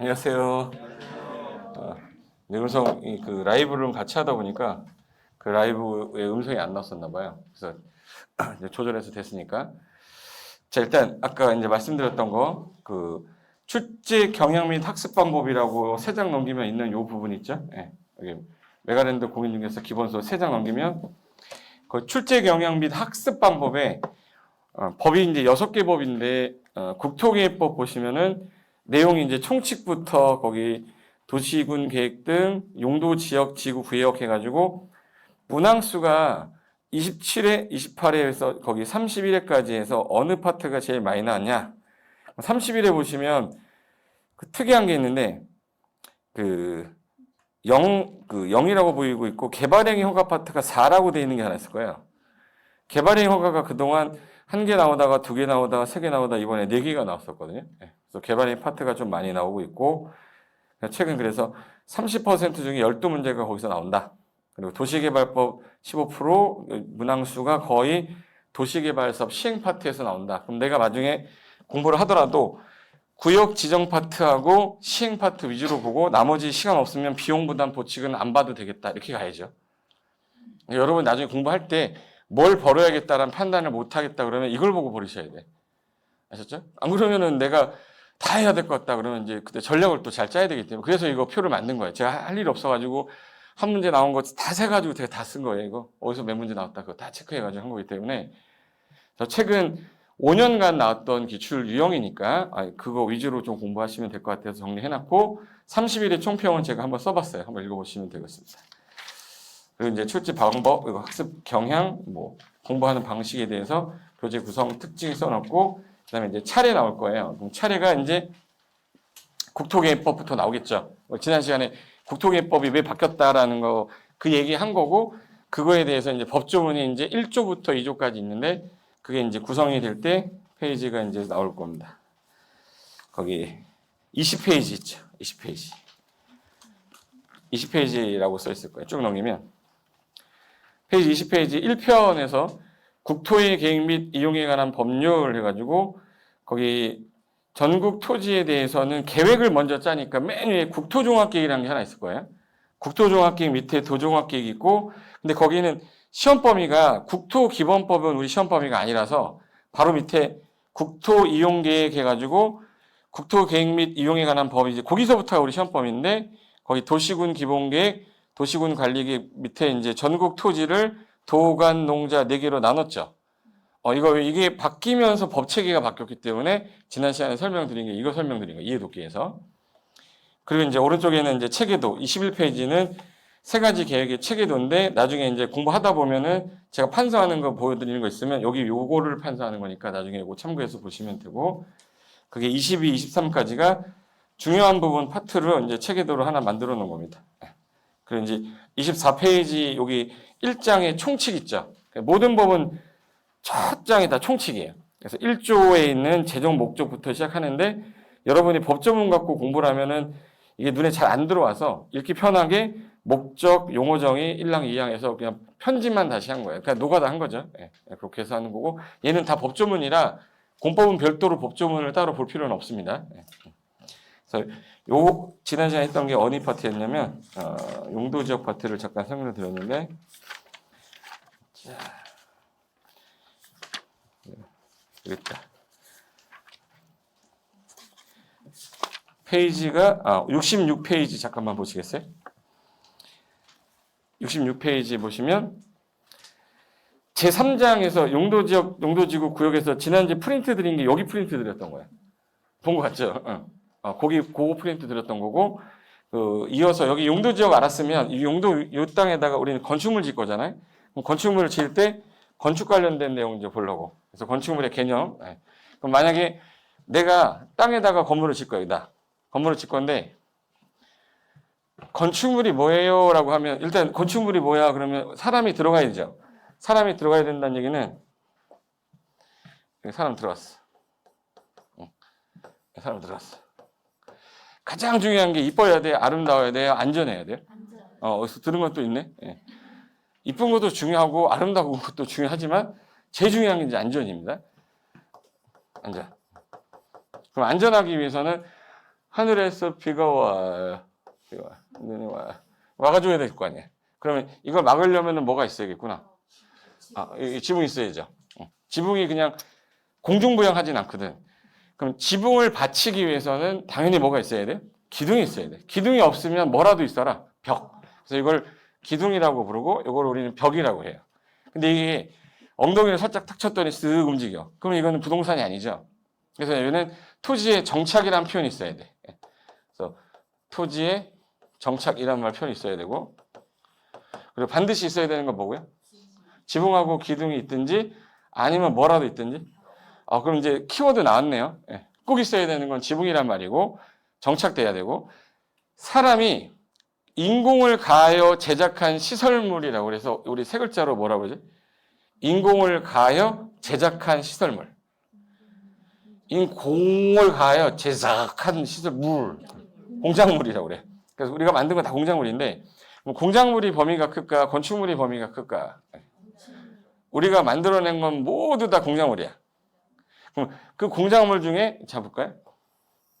안녕하세요. 네, 그 라이브를 같이 하다 보니까 그 라이브에 음성이 안 나왔었나 봐요. 그래서 이제 조절해서 됐으니까. 자, 일단 아까 이제 말씀드렸던 거, 그 출제 경향 및 학습 방법이라고 3장 넘기면 있는 요 부분 있죠? 예. 여기 메가랜드 공인중개사 기본서 3장 넘기면 그 출제 경향 및 학습 방법에 법이 이제 6개 법인데 국토계획법 보시면은 내용이 이제 총칙부터 거기 도시군 계획 등 용도 지역 지구 구역 해가지고 문항수가 27회, 28회에서 거기 31회까지 해서 어느 파트가 제일 많이 나왔냐? 31회 보시면 그 특이한 게 있는데 그 0이라고 보이고 있고 개발행위 허가 파트가 4라고 되어 있는 게 하나 있을 거예요. 개발행위 허가가 그동안 1개 나오다가 2개 나오다가 3개 나오다가 이번에 4개가 나왔었거든요. 그래서 개발행위 파트가 좀 많이 나오고 있고 최근 그래서 30% 중에 12문제가 거기서 나온다. 그리고 도시개발법 15% 문항수가 거의 도시개발사업 시행 파트에서 나온다. 그럼 내가 나중에 공부를 하더라도 구역 지정 파트하고 시행 파트 위주로 보고 나머지 시간 없으면 비용 부담 보칙은 안 봐도 되겠다. 이렇게 가야죠. 여러분 나중에 공부할 때 뭘 벌어야겠다라는 판단을 못 하겠다 그러면 이걸 보고 버리셔야 돼. 아셨죠? 안 그러면은 내가 다 해야 될 것 같다 그러면 이제 그때 전략을 또 잘 짜야 되기 때문에 그래서 이거 표를 만든 거예요. 제가 할 일 없어가지고 한 문제 나온 거 다 세가지고 제가 다 쓴 거예요. 이거 어디서 몇 문제 나왔다 그거 다 체크해가지고 한 거기 때문에 최근 5년간 나왔던 기출 유형이니까 그거 위주로 좀 공부하시면 될 것 같아서 정리해놨고 30일의 총평은 제가 한번 써봤어요. 한번 읽어보시면 되겠습니다. 그리고 이제 출제 방법, 학습 경향, 뭐 공부하는 방식에 대해서 교재 구성 특징 써놓고 그다음에 이제 차례 나올 거예요. 그럼 차례가 이제 국토계획법부터 나오겠죠. 지난 시간에 국토계획법이 왜 바뀌었다라는 거 그 얘기한 거고 그거에 대해서 이제 법조문이 이제 1조부터 2조까지 있는데 그게 이제 구성이 될 때 페이지가 이제 나올 겁니다. 거기 20페이지 있죠. 20페이지. 20페이지라고 써 있을 거예요. 쭉 넘기면 페이지 20페이지 1편에서 국토의 계획 및 이용에 관한 법률 해가지고 거기 전국 토지에 대해서는 계획을 먼저 짜니까 맨 위에 국토종합계획이라는 게 하나 있을 거예요. 국토종합계획 밑에 도종합계획이 있고 근데 거기는 시험 범위가 국토기본법은 우리 시험 범위가 아니라서 바로 밑에 국토이용계획 해가지고 국토계획 및 이용에 관한 법이 이제 거기서부터가 우리 시험 범위인데 거기 도시군 기본계획, 도시군 관리계획 밑에 이제 전국 토지를 도간, 농자 4개로 나눴죠. 이게 바뀌면서 법 체계가 바뀌었기 때문에 지난 시간에 설명드린 게 이거 설명드린 거 이해도끼에서. 그리고 이제 오른쪽에는 이제 체계도 21페이지는 3가지 계획의 체계도인데 나중에 이제 공부하다 보면은 제가 판서하는 거 보여드리는 거 있으면 여기 요거를 판서하는 거니까 나중에 이거 참고해서 보시면 되고 그게 22, 23까지가 중요한 부분 파트로 이제 체계도로 하나 만들어 놓은 겁니다. 그리고 이제 24페이지 여기 1장의 총칙 있죠. 모든 법은 첫 장이 다 총칙이에요. 그래서 1조에 있는 재정 목적부터 시작하는데 여러분이 법조문 갖고 공부를 하면은 이게 눈에 잘 안 들어와서 읽기 편하게 목적, 용어 정의 1항, 2항에서 그냥 편집만 다시 한 거예요. 그냥 노가다 한 거죠. 그렇게 해서 하는 거고 얘는 다 법조문이라 공법은 별도로 법조문을 따로 볼 필요는 없습니다. 그래서 요 지난 시간에 했던 게 어느 파트였냐면 용도 지역 파트를 잠깐 설명을 드렸는데 자, 여기다 페이지가 66페이지 잠깐만 보시겠어요? 66페이지 보시면 제3장에서 용도지역, 용도지구 구역에서 지난주에 프린트 드린 게 여기 프린트 드렸던 거예요. 본 거 같죠? 거기 그거 프린트 드렸던 거고 이어서 여기 용도지역 알았으면 이 이 땅에다가 우리는 건축물 짓 거잖아요. 그럼 건축물을 지을 때 건축 관련된 내용 이제 보려고. 그래서 건축물의 개념. 그럼 만약에 내가 땅에다가 건물을 짓 거야, 여기다. 건물을 짓 건데 건축물이 뭐예요? 라고 하면 일단 건축물이 뭐야? 그러면 사람이 들어가야 되죠. 사람이 들어가야 된다는 얘기는 사람 들어갔어. 사람 들어갔어. 가장 중요한 게 이뻐야 돼, 아름다워야 돼요, 안전해야 돼요. 어디서 들은 것도 있네. 이쁜 것도 중요하고 아름다운 것도 중요하지만 제일 중요한 게 이제 안전입니다. 안전. 그럼 안전하기 위해서는 하늘에서 비가 와. 눈이 와. 와가지고 해야 될 거 아니야. 그러면 이걸 막으려면 뭐가 있어야겠구나. 이 지붕이 있어야죠. 지붕이 그냥 공중부양하진 않거든. 그럼 지붕을 받치기 위해서는 당연히 뭐가 있어야 돼? 기둥이 있어야 돼. 기둥이 없으면 뭐라도 있어라. 벽. 그래서 이걸 기둥이라고 부르고 이걸 우리는 벽이라고 해요. 근데 이게 엉덩이를 살짝 탁 쳤더니 쓱 움직여. 그럼 이거는 부동산이 아니죠. 그래서 여기는 토지의 정착이라는 표현이 있어야 돼. 그래서 토지의 정착이라는 말 표현이 있어야 되고, 그리고 반드시 있어야 되는 건 뭐고요? 지붕하고 기둥이 있든지 아니면 뭐라도 있든지. 그럼 이제 키워드 나왔네요. 꼭 있어야 되는 건 지붕이란 말이고 정착돼야 되고, 사람이 인공을 가하여 제작한 시설물이라고 그래서 우리 세 글자로 뭐라고 그러지? 인공을 가하여 제작한 시설물. 인공을 가하여 제작한 시설물. 공작물이라고 그래. 그래서 우리가 만든 건 다 공작물인데, 공작물이 범위가 클까? 건축물이 범위가 클까? 우리가 만들어낸 건 모두 다 공작물이야. 그럼 그 공작물 중에 자 볼까요?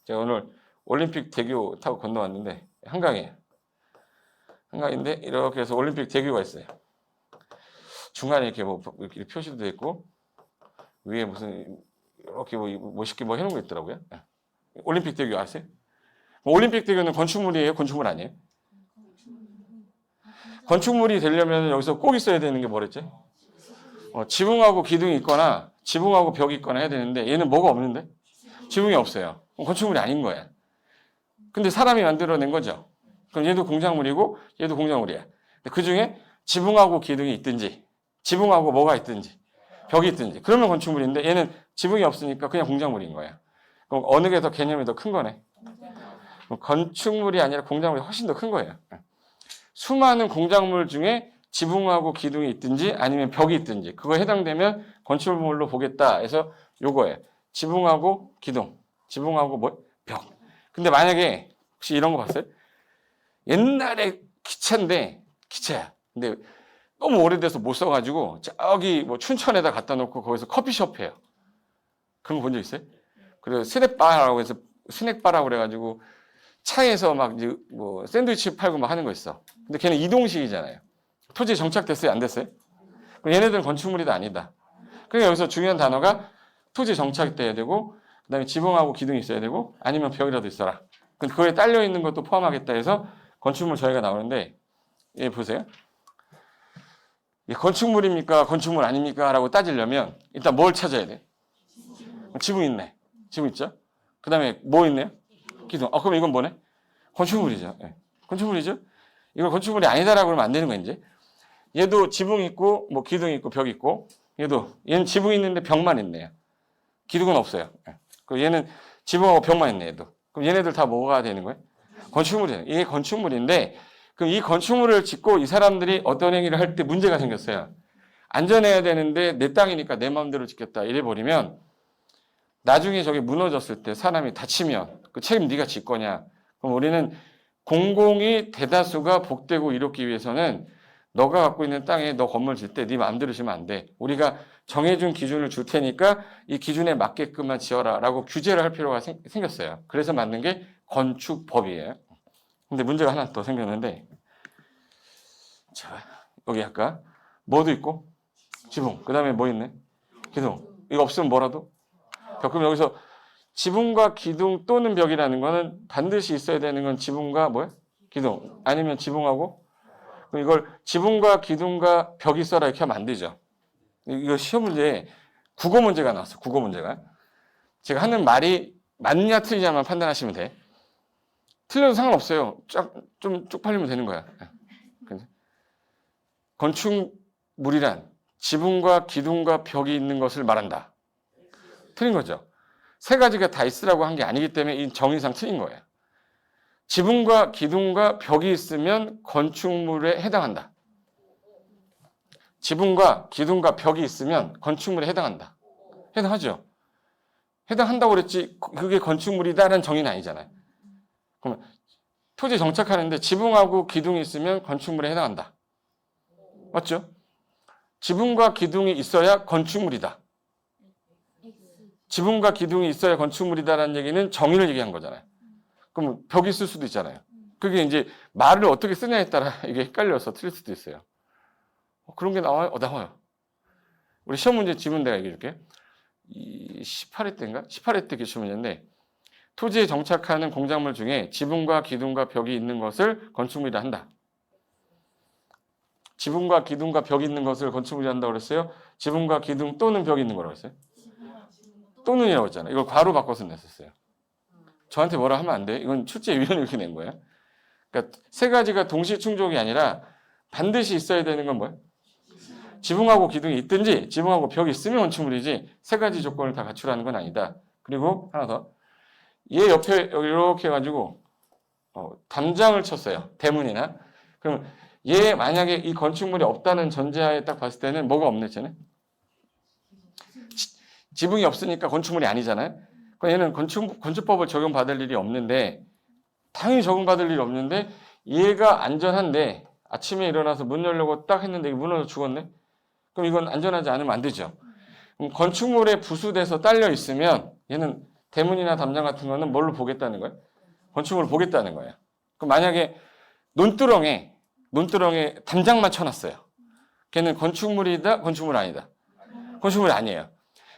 제가 오늘 올림픽 대교 타고 건너왔는데 한강이에요. 한강인데 이렇게 해서 올림픽 대교가 있어요. 중간에 이렇게 뭐 이렇게 표시도 돼 있고 위에 무슨 이렇게 뭐 멋있게 뭐 해놓은 거 있더라고요. 올림픽 대교 아세요? 올림픽 대교는 건축물이에요? 건축물 아니에요? 건축물이 되려면 여기서 꼭 있어야 되는 게 뭐랬지? 지붕하고 기둥이 있거나 지붕하고 벽이 있거나 해야 되는데 얘는 뭐가 없는데? 지붕이 없어요. 건축물이 아닌 거야. 근데 사람이 만들어낸 거죠. 그럼 얘도 공작물이고 얘도 공작물이야. 그 중에 지붕하고 기둥이 있든지 지붕하고 뭐가 있든지 벽이 있든지 그러면 건축물인데 얘는 지붕이 없으니까 그냥 공작물인 거야. 그럼 어느 게 더 개념이 더 큰 거네? 건축물이 아니라 공작물이 훨씬 더 큰 거예요. 수많은 공작물 중에 지붕하고 기둥이 있든지 아니면 벽이 있든지 그거에 해당되면 건축물로 보겠다 해서 요거예요. 지붕하고 기둥, 지붕하고 뭐? 벽. 근데 만약에 혹시 이런 거 봤어요? 옛날에 기차인데 기차야. 근데 너무 오래돼서 못 써가지고 저기 뭐 춘천에다 갖다 놓고 거기서 커피숍 해요. 그런 거 본 적 있어요? 그리고 스낵바라고 해서 스낵바라고 그래가지고 차에서 막 이제 뭐 샌드위치 팔고 막 하는 거 있어. 근데 걔는 이동식이잖아요. 토지에 정착됐어요? 안 됐어요? 그럼 얘네들은 건축물이 아니다. 그러니까 여기서 중요한 단어가 토지에 정착돼야 되고 그 다음에 지붕하고 기둥이 있어야 되고 아니면 벽이라도 있어라. 그거에 딸려 있는 것도 포함하겠다 해서 건축물 저희가 나오는데 얘 보세요. 건축물입니까? 건축물 아닙니까? 라고 따지려면 일단 뭘 찾아야 돼? 지붕 있네. 지붕 있죠? 그 다음에 뭐 있네요? 기둥. 그럼 이건 뭐네? 건축물이죠. 네. 건축물이죠? 이거 건축물이 아니다라고 그러면 안 되는 거야, 이제. 얘도 지붕 있고, 뭐 기둥 있고, 벽 있고, 얘는 지붕 있는데 벽만 있네요. 기둥은 없어요. 그리고 얘는 지붕하고 벽만 있네, 얘도. 그럼 얘네들 다 뭐가 되는 거예요? 건축물이에요. 이게 건축물인데, 그럼 이 건축물을 짓고 이 사람들이 어떤 행위를 할 때 문제가 생겼어요. 안전해야 되는데 내 땅이니까 내 마음대로 짓겠다 이래버리면 나중에 저게 무너졌을 때 사람이 다치면 그 책임 네가 질 거냐. 그럼 우리는 공공이 대다수가 복되고 이롭기 위해서는 너가 갖고 있는 땅에 너 건물 질 때 네 마음대로 지으면 안 돼. 우리가 정해준 기준을 줄 테니까 이 기준에 맞게끔만 지어라 라고 규제를 할 필요가 생겼어요. 그래서 만든 게 건축법이에요. 근데 문제가 하나 더 생겼는데 자 여기 아까 뭐도 있고 지붕 그 다음에 뭐 있네? 기둥. 이거 없으면 뭐라도? 벽. 그럼 여기서 지붕과 기둥 또는 벽이라는 거는 반드시 있어야 되는 건 지붕과 뭐야? 기둥. 아니면 지붕하고? 그럼 이걸 지붕과 기둥과 벽이 있어라 이렇게 하면 안 되죠. 이거 시험 문제에 국어 문제가 나왔어. 국어 문제가. 제가 하는 말이 맞냐 틀리냐만 판단하시면 돼. 틀려도 상관없어요. 좀 쪽팔리면 되는 거야. 건축물이란 지붕과 기둥과 벽이 있는 것을 말한다. 틀린 거죠. 세 가지가 다 있으라고 한 게 아니기 때문에 이 정의상 틀린 거예요. 지붕과 기둥과 벽이 있으면 건축물에 해당한다. 지붕과 기둥과 벽이 있으면 건축물에 해당한다. 해당하죠. 해당한다고 그랬지 그게 건축물이다라는 정의는 아니잖아요. 그러면 토지에 정착하는데 지붕하고 기둥이 있으면 건축물에 해당한다. 맞죠? 지붕과 기둥이 있어야 건축물이다. 지붕과 기둥이 있어야 건축물이다라는 얘기는 정의를 얘기한 거잖아요. 그럼 벽이 있을 수도 있잖아요. 그게 이제 말을 어떻게 쓰냐에 따라 이게 헷갈려서 틀릴 수도 있어요. 그런 게 나와요? 나와요. 우리 시험 문제 지문 내가 얘기해 줄게. 18회 때인가? 18회 때 기출 문제인데 토지에 정착하는 공작물 중에 지붕과 기둥과 벽이 있는 것을 건축물이라 한다. 지붕과 기둥과 벽이 있는 것을 건축물이라 한다고 그랬어요? 지붕과 기둥 또는 벽이 있는 거라고 했어요? 또는이라고 했잖아요. 이걸 괄호 바꿔서 냈었어요. 저한테 뭐라 하면 안 돼. 이건 출제위원이 이렇게 낸 거예요. 그러니까 세 가지가 동시 충족이 아니라 반드시 있어야 되는 건 뭐예요? 지붕하고 기둥이 있든지 지붕하고 벽이 있으면 건축물이지 세 가지 조건을 다 갖추라는 건 아니다. 그리고 하나 더. 얘 옆에 이렇게 해가지고 담장을 쳤어요. 대문이나. 그럼 얘 만약에 이 건축물이 없다는 전제하에 딱 봤을 때는 뭐가 없네, 쟤는? 지붕이 없으니까 건축물이 아니잖아요. 그럼 얘는 건축법을 적용받을 일이 없는데 당연히 적용받을 일이 없는데 얘가 안전한데 아침에 일어나서 문 열려고 딱 했는데 무너져 죽었네? 그럼 이건 안전하지 않으면 안 되죠. 그럼 건축물에 부수돼서 딸려 있으면 얘는 대문이나 담장 같은 거는 뭘로 보겠다는 거예요? 건축물을 보겠다는 거예요. 그럼 만약에 논두렁에 담장만 쳐놨어요. 걔는 건축물이다, 건축물 아니다? 건축물이 아니에요.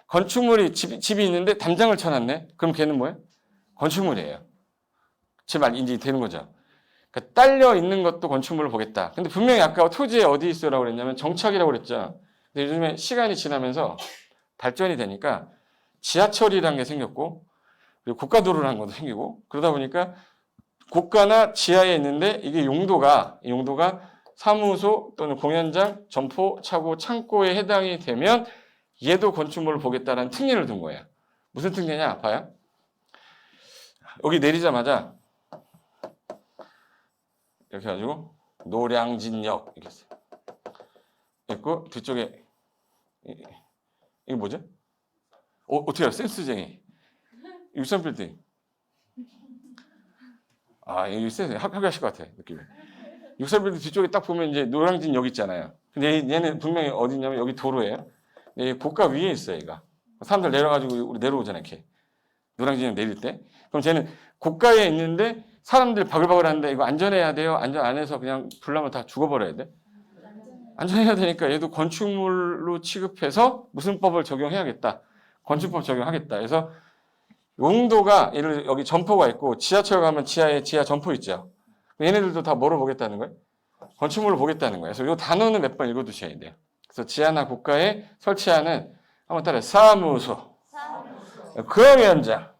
건축물이 집이 있는데 담장을 쳐놨네? 그럼 걔는 뭐예요? 건축물이에요. 제 말 인지 되는 거죠. 그러니까 딸려 있는 것도 건축물을 보겠다. 근데 분명히 아까 토지에 어디 있어라고 그랬냐면 정착이라고 그랬죠. 근데 요즘에 시간이 지나면서 발전이 되니까 지하철이라는 게 생겼고 그리고 고가도로라는 것도 생기고 그러다 보니까 고가나 지하에 있는데 이게 용도가 사무소 또는 공연장, 점포, 차고, 창고에 해당이 되면 얘도 건축물을 보겠다는 특례를 둔 거예요. 무슨 특례냐? 봐요. 여기 내리자마자 이렇게 해가지고 노량진역 이렇게 했어요. 있고 뒤쪽에 이게 뭐죠? 어떻게 알아? 센스쟁이. 63빌딩. 아, 여기 센스 합격하실 것 같아 느낌이. 63빌딩 뒤쪽에 딱 보면 이제 노량진역 있잖아요. 근데 얘는 분명히 어디냐면 여기 도로예요. 근데 고가 위에 있어요, 얘가. 사람들 내려가지고 우리 내려오잖아요, 이렇게. 노량진역 내릴 때. 그럼 쟤는 고가에 있는데 사람들 바글바글 하는데 이거 안전해야 돼요? 안전 안 해서 그냥 불나면 다 죽어버려야 돼? 안전해야 되니까 얘도 건축물로 취급해서 무슨 법을 적용해야겠다. 건축법 적용하겠다. 그래서 용도가 예를 들어 여기 점포가 있고 지하철 가면 지하에 지하 점포 있죠. 얘네들도 다 뭐로 보겠다는 거예요? 건축물로 보겠다는 거예요. 그래서 이 단어는 몇 번 읽어두셔야 돼요. 그래서 지하나 고가에 설치하는 한번 따라해. 사무소. 공연장.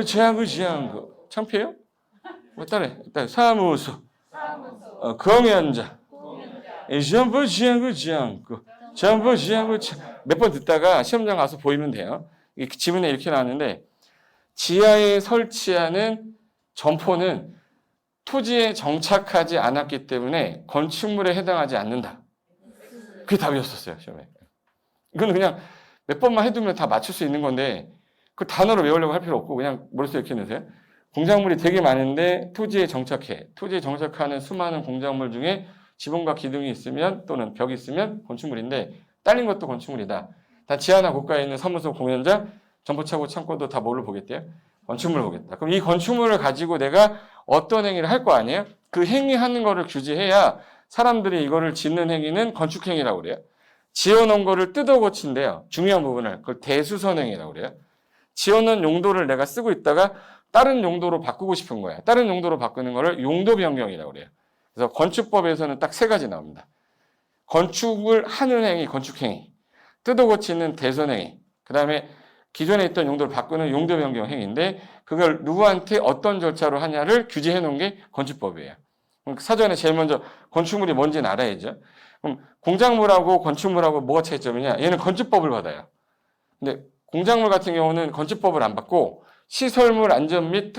지하구. 창피해요? 뭐 따라해. 사무소. 공연장. 지하구. 몇 번 듣다가 시험장 가서 보이면 돼요. 지문에 이렇게 나왔는데 지하에 설치하는 점포는 토지에 정착하지 않았기 때문에 건축물에 해당하지 않는다. 그게 답이었었어요, 시험에. 이거는 그냥 몇 번만 해두면 다 맞출 수 있는 건데 그 단어로 외우려고 할 필요 없고 그냥 머릿속에 이렇게 넣으세요. 공작물이 되게 많은데 토지에 정착해. 토지에 정착하는 수많은 공작물 중에 지붕과 기둥이 있으면 또는 벽이 있으면 건축물인데 딸린 것도 건축물이다. 다 지하나 고가에 있는 사무소, 공연장, 점포차고 창고도 다 뭘로 보겠대요? 건축물을 보겠다. 그럼 이 건축물을 가지고 내가 어떤 행위를 할 거 아니에요? 그 행위하는 거를 규제해야 사람들이 이거를 짓는 행위는 건축행위라고 그래요. 지어놓은 거를 뜯어 고친대요. 중요한 부분을. 그걸 대수선행위라고 그래요. 지어놓은 용도를 내가 쓰고 있다가 다른 용도로 바꾸고 싶은 거야. 다른 용도로 바꾸는 거를 용도 변경이라고 그래요. 그래서 건축법에서는 딱 세 가지 나옵니다. 건축을 하는 행위, 건축행위. 뜯어 고치는 대선행위. 그 다음에 기존에 있던 용도를 바꾸는 용도 변경 행위인데 그걸 누구한테 어떤 절차로 하냐를 규제해 놓은 게 건축법이에요. 사전에 제일 먼저 건축물이 뭔지는 알아야죠. 그럼 공작물하고 건축물하고 뭐가 차이점이냐? 얘는 건축법을 받아요. 근데 공작물 같은 경우는 건축법을 안 받고 시설물 안전 및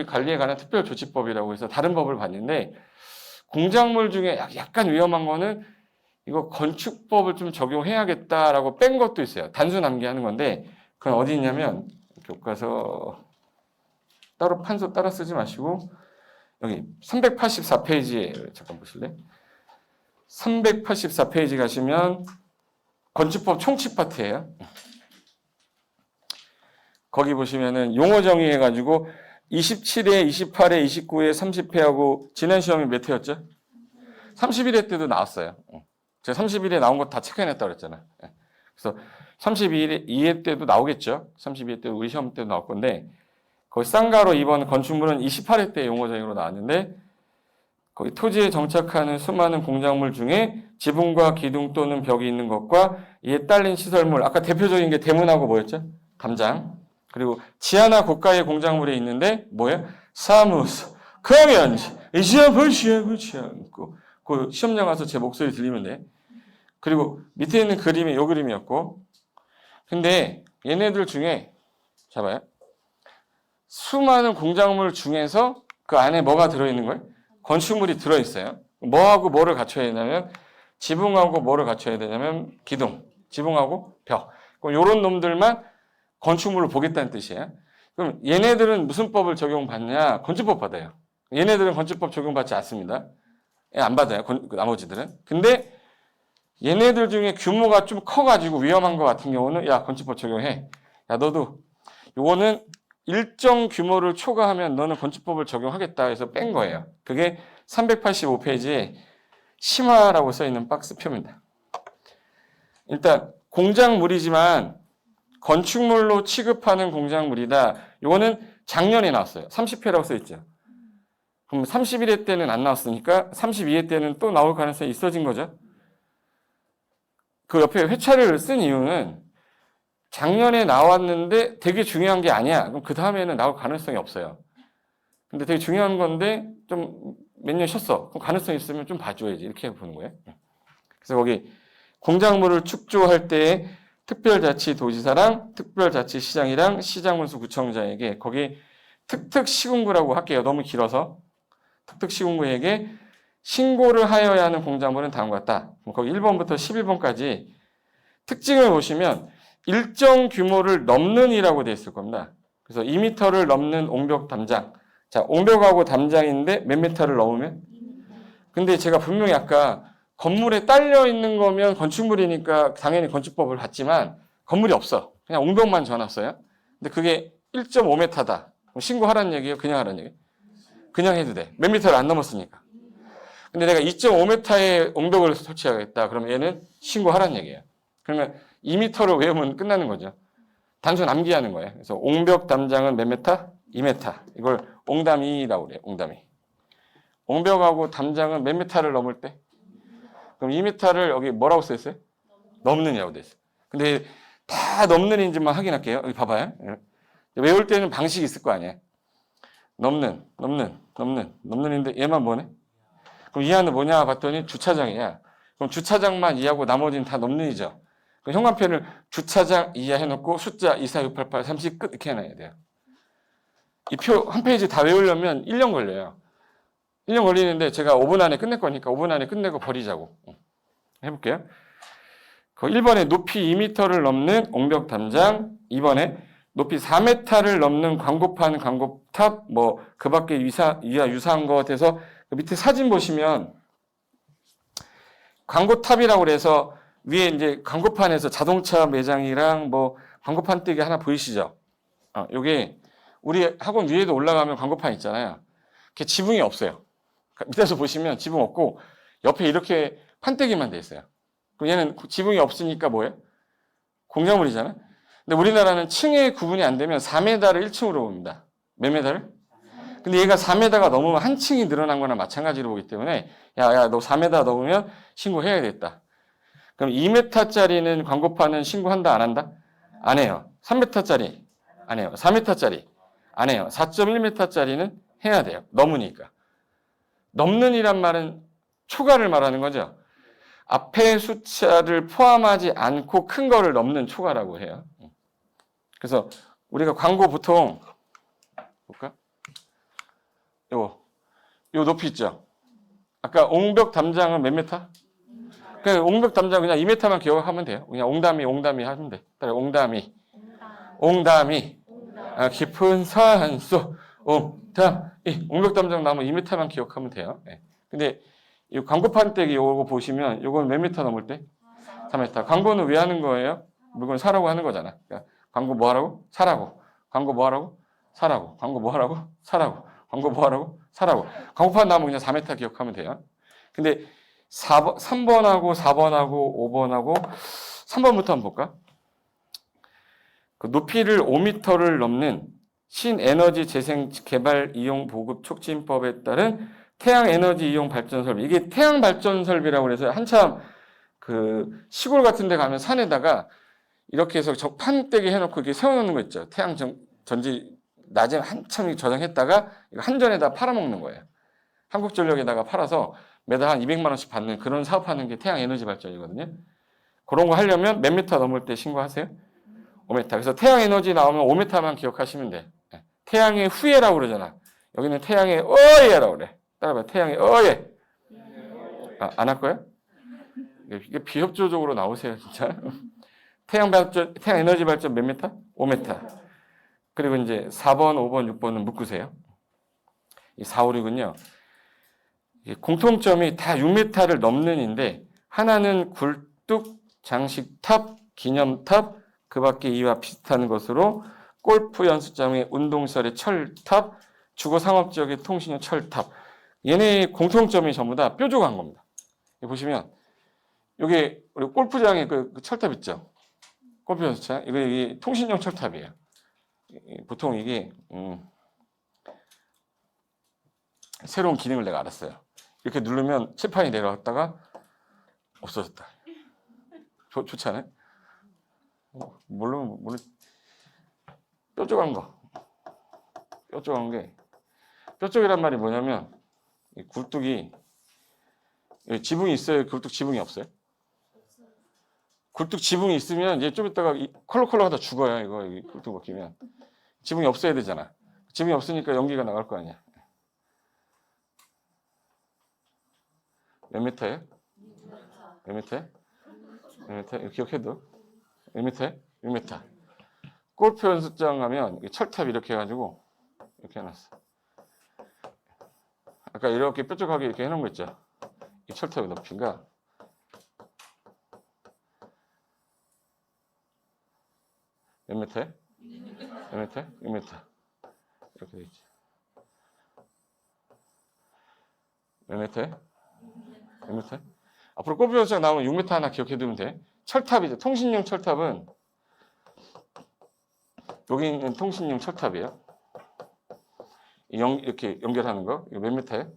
관리에 관한 특별조치법이라고 해서 다른 법을 받는데 공작물 중에 약간 위험한 거는 이거 건축법을 좀 적용해야겠다라고 뺀 것도 있어요. 단순 암기하는 건데 그건 어디 있냐면 교과서 따로 판서 따라 쓰지 마시고 여기 384페이지에 잠깐 보실래요? 384페이지 가시면 건축법 총칙 파트예요. 거기 보시면은 용어 정의해가지고 27회, 28회, 29회, 30회하고 지난 시험이 몇 회였죠? 31회 때도 나왔어요. 제가 31회 나온 거 다 체크해냈다고 그랬잖아요. 그래서 32회 때도 나오겠죠. 32회 때 우리 시험 때도 나올 건데 거기 쌍가로 이번 건축물은 28회 때 용어 정의로 나왔는데 거기 토지에 정착하는 수많은 공작물 중에 지붕과 기둥 또는 벽이 있는 것과 이에 딸린 시설물 아까 대표적인 게 대문하고 뭐였죠? 담장. 그리고 지하나 고가의 공작물이 있는데 뭐예요? 사무소, 공연지, 이시야 보지 않고 그 시험장 가서 제 목소리 들리면 돼. 그리고 밑에 있는 그림이 요 그림이었고 근데 얘네들 중에 잡아요. 수많은 공작물 중에서 그 안에 뭐가 들어있는 거예요? 건축물이 들어있어요. 뭐하고 뭐를 갖춰야 되냐면 지붕하고 뭐를 갖춰야 되냐면 기둥, 지붕하고 벽. 그럼 요런 놈들만 건축물을 보겠다는 뜻이에요. 그럼 얘네들은 무슨 법을 적용받냐? 건축법 받아요. 얘네들은 건축법 적용받지 않습니다. 안 받아요. 나머지들은. 근데 얘네들 중에 규모가 좀 커가지고 위험한 것 같은 경우는 야 건축법 적용해. 야 너도 요거는 일정 규모를 초과하면 너는 건축법을 적용하겠다 해서 뺀 거예요. 그게 385페이지에 심화라고 써있는 박스표입니다. 일단 공작물이지만 건축물로 취급하는 공작물이다. 요거는 작년에 나왔어요. 30회라고 써있죠. 그럼 31회 때는 안 나왔으니까 32회 때는 또 나올 가능성이 있어진 거죠. 그 옆에 회차를 쓴 이유는 작년에 나왔는데 되게 중요한 게 아니야. 그럼 그 다음에는 나올 가능성이 없어요. 근데 되게 중요한 건데 좀 몇 년 쉬었어. 그럼 가능성이 있으면 좀 봐줘야지. 이렇게 보는 거예요. 그래서 거기 공작물을 축조할 때에 특별자치도지사랑 특별자치시장이랑 시장군수구청장에게 거기 특특시군구라고 할게요. 너무 길어서. 특특시군구에게 신고를 하여야 하는 공작물은 다음과 같다. 거기 1번부터 11번까지 특징을 보시면 일정 규모를 넘는 이라고 되어 있을 겁니다. 그래서 2m를 넘는 옹벽 담장. 자, 옹벽하고 담장인데 몇 미터를 넘으면? 근데 제가 분명히 아까 건물에 딸려 있는 거면 건축물이니까 당연히 건축법을 받지만 건물이 없어. 그냥 옹벽만 줘놨어요. 근데 그게 1.5m다. 그럼 신고하라는 얘기예요? 그냥 하라는 얘기예요? 그냥 해도 돼. 몇 미터를 안 넘었으니까. 근데 내가 2.5m의 옹벽을 설치하겠다. 그러면 얘는 신고하라는 얘기예요. 그러면 2m를 외우면 끝나는 거죠. 단순 암기하는 거예요. 그래서 옹벽 담장은 몇 미터? 2m. 이걸 옹담이라고 그래요. 옹담이. 옹벽하고 담장은 몇 미터를 넘을 때? 그럼 2m를 여기 뭐라고 써있어요? 넘는이라고 돼 있어요. 근데 다 넘는인지만 확인할게요. 여기 봐봐요. 외울 때는 방식이 있을 거 아니에요. 넘는인데 얘만 뭐네? 그럼 이하는 뭐냐 봤더니 주차장이야. 그럼 주차장만 이하고 나머지는 다 넘는이죠. 그럼 현관편을 주차장 이하 해놓고 숫자 24688 30 끝 이렇게 해놔야 돼요. 이 표 한 페이지 다 외우려면 1년 걸려요. 1년 걸리는데 제가 5분 안에 끝낼 거니까 5분 안에 끝내고 버리자고. 해볼게요. 1번에 높이 2m를 넘는 옹벽 담장, 2번에 높이 4m를 넘는 광고판, 광고탑, 뭐 그 밖에 유사한 것에서 그 밑에 사진 보시면 광고탑이라고 그래서 위에 이제 광고판에서 자동차 매장이랑 뭐 광고판 떼기 하나 보이시죠? 요게 우리 학원 위에도 올라가면 광고판 있잖아요. 그게 지붕이 없어요. 밑에서 보시면 지붕 없고 옆에 이렇게 판때기만 돼 있어요. 그럼 얘는 지붕이 없으니까 뭐예요? 공작물이잖아. 근데 우리나라는 층의 구분이 안 되면 4m를 1층으로 봅니다. 몇 m를? 근데 얘가 4m가 넘으면 한 층이 늘어난 거나 마찬가지로 보기 때문에 야, 너 4m 넘으면 신고해야겠다. 그럼 2m짜리는 광고판은 신고한다, 안 한다? 안 해요. 3m짜리 안 해요. 4m짜리 안 해요. 4.1m짜리는 해야 돼요. 넘으니까. 넘는이란 말은 초과를 말하는 거죠. 앞에 숫자를 포함하지 않고 큰 거를 넘는 초과라고 해요. 그래서 우리가 광고 보통 볼까? 요 높이 있죠. 아까 옹벽 담장은 몇 미터? 그냥 옹벽 담장 그냥 2m만 기억하면 돼요. 그냥 옹담이 하면 돼. 따라 옹담이. 깊은 산속 옹담이. 옹벽 담장 나오면 2m만 기억하면 돼요. 네. 근데 이 광고판 떼기 요거 보시면 요건 몇 미터 넘을 때? 4m. 광고는 왜 하는 거예요? 물건 사라고 하는 거잖아. 그러니까 광고 뭐 하라고? 사라고. 광고 뭐 하라고? 사라고. 광고 뭐 하라고? 사라고. 광고 뭐 하라고? 사라고. 광고판 나오면 그냥 4m 기억하면 돼요. 근데 3번하고 4번하고 5번하고 3번부터 한번 볼까? 그 높이를 5m를 넘는 신에너지 재생 개발 이용 보급 촉진법에 따른 태양 에너지 이용 발전 설비. 이게 태양 발전 설비라고 해서 한참 그 시골 같은 데 가면 산에다가 이렇게 해서 판때기 해놓고 이렇게 세워놓는 거 있죠. 태양 전지 낮에 한참 저장했다가 이거 한전에다 팔아먹는 거예요. 한국전력에다가 팔아서 매달 한 200만 원씩 받는 그런 사업하는 게 태양 에너지 발전이거든요. 그런 거 하려면 몇 미터 넘을 때 신고하세요? 5m. 그래서 태양 에너지 나오면 5m만 기억하시면 돼. 태양의 후예라고 그러잖아. 여기는 태양의 어예라고 그래. 따라봐. 태양의 어예. 안 할 거야? 이게 비협조적으로 나오세요, 진짜. 태양 에너지 발전 몇 미터? 5m. 그리고 이제 4번, 5번, 6번은 묶으세요. 이 4, 5, 6은요. 공통점이 다 6m를 넘는인데 하나는 굴뚝, 장식탑, 기념탑, 그 밖에 이와 비슷한 것으로 골프 연습장의 운동시설의 철탑, 주거 상업지역의 통신용 철탑. 얘네의 공통점이 전부 다 뾰족한 겁니다. 보시면 여기 우리 골프장에 그 철탑 있죠. 골프 연습장. 이게 통신용 철탑이에요. 보통 이게 새로운 기능을 내가 알았어요. 이렇게 누르면 칠판이 내려왔다가 없어졌다. 좋지 않아요? 물론 뾰족한 거. 뾰족한 게 뾰족이란 말이 뭐냐면 이 굴뚝이 지붕이 있어요? 굴뚝 지붕이 없어요? 굴뚝 지붕이 있으면 이제 좀 있다가 컬럭컬럭하다 죽어요. 이거 굴뚝 먹히면 지붕이 없어야 되잖아. 지붕이 없으니까 연기가 나갈 거 아니야. 몇 미터예요? 몇 미터예요? 몇 미터? 기억해도 몇 미터예요? 6m. 골프 연습장 가면 철탑 이렇게 해가지고 이렇게 해놨어. 아까 이렇게 뾰족하게 이렇게 해놓은 거 있죠? 이 철탑의 높이가 몇 미터예요? 몇 미터예요? 6m. 이렇게 돼 있지. 몇 미터예요? 6m? 앞으로 골프 연습장 나오면 6m 하나 기억해두면 돼. 철탑이죠. 통신용 철탑은 여기 있는 통신용 철탑이에요. 이렇게 연결하는 거. 이거 몇 미터예요?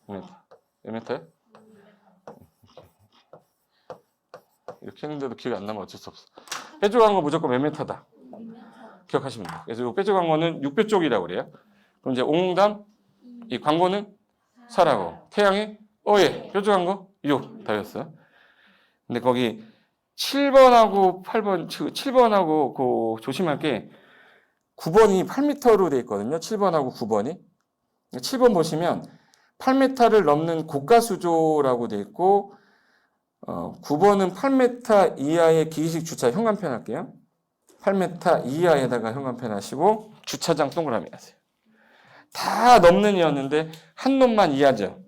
6m. 몇 미터예요? 이렇게 했는데도 기억이 안 나면 어쩔 수 없어. 뾰족한 거 무조건 몇 미터다. 기억하시면 돼요. 그래서 뾰족한 거는 6배 쪽이라고 그래요. 그럼 이제 옹담, 이 광고는 사라고. 태양의 어예. 뾰족한 거 6. 다였어. 근데 거기 7번하고 8번, 7번하고 그 조심할 게 9번이 8m로 돼 있거든요. 7번하고 9번이. 7번 보시면 8m를 넘는 고가 수조라고 돼 있고 9번은 8m 이하의 기기식 주차 현관펜 할게요. 8m 이하에다가 현관펜 하시고 주차장 동그라미 하세요. 다 넘는 이었는데 한 놈만 이하죠.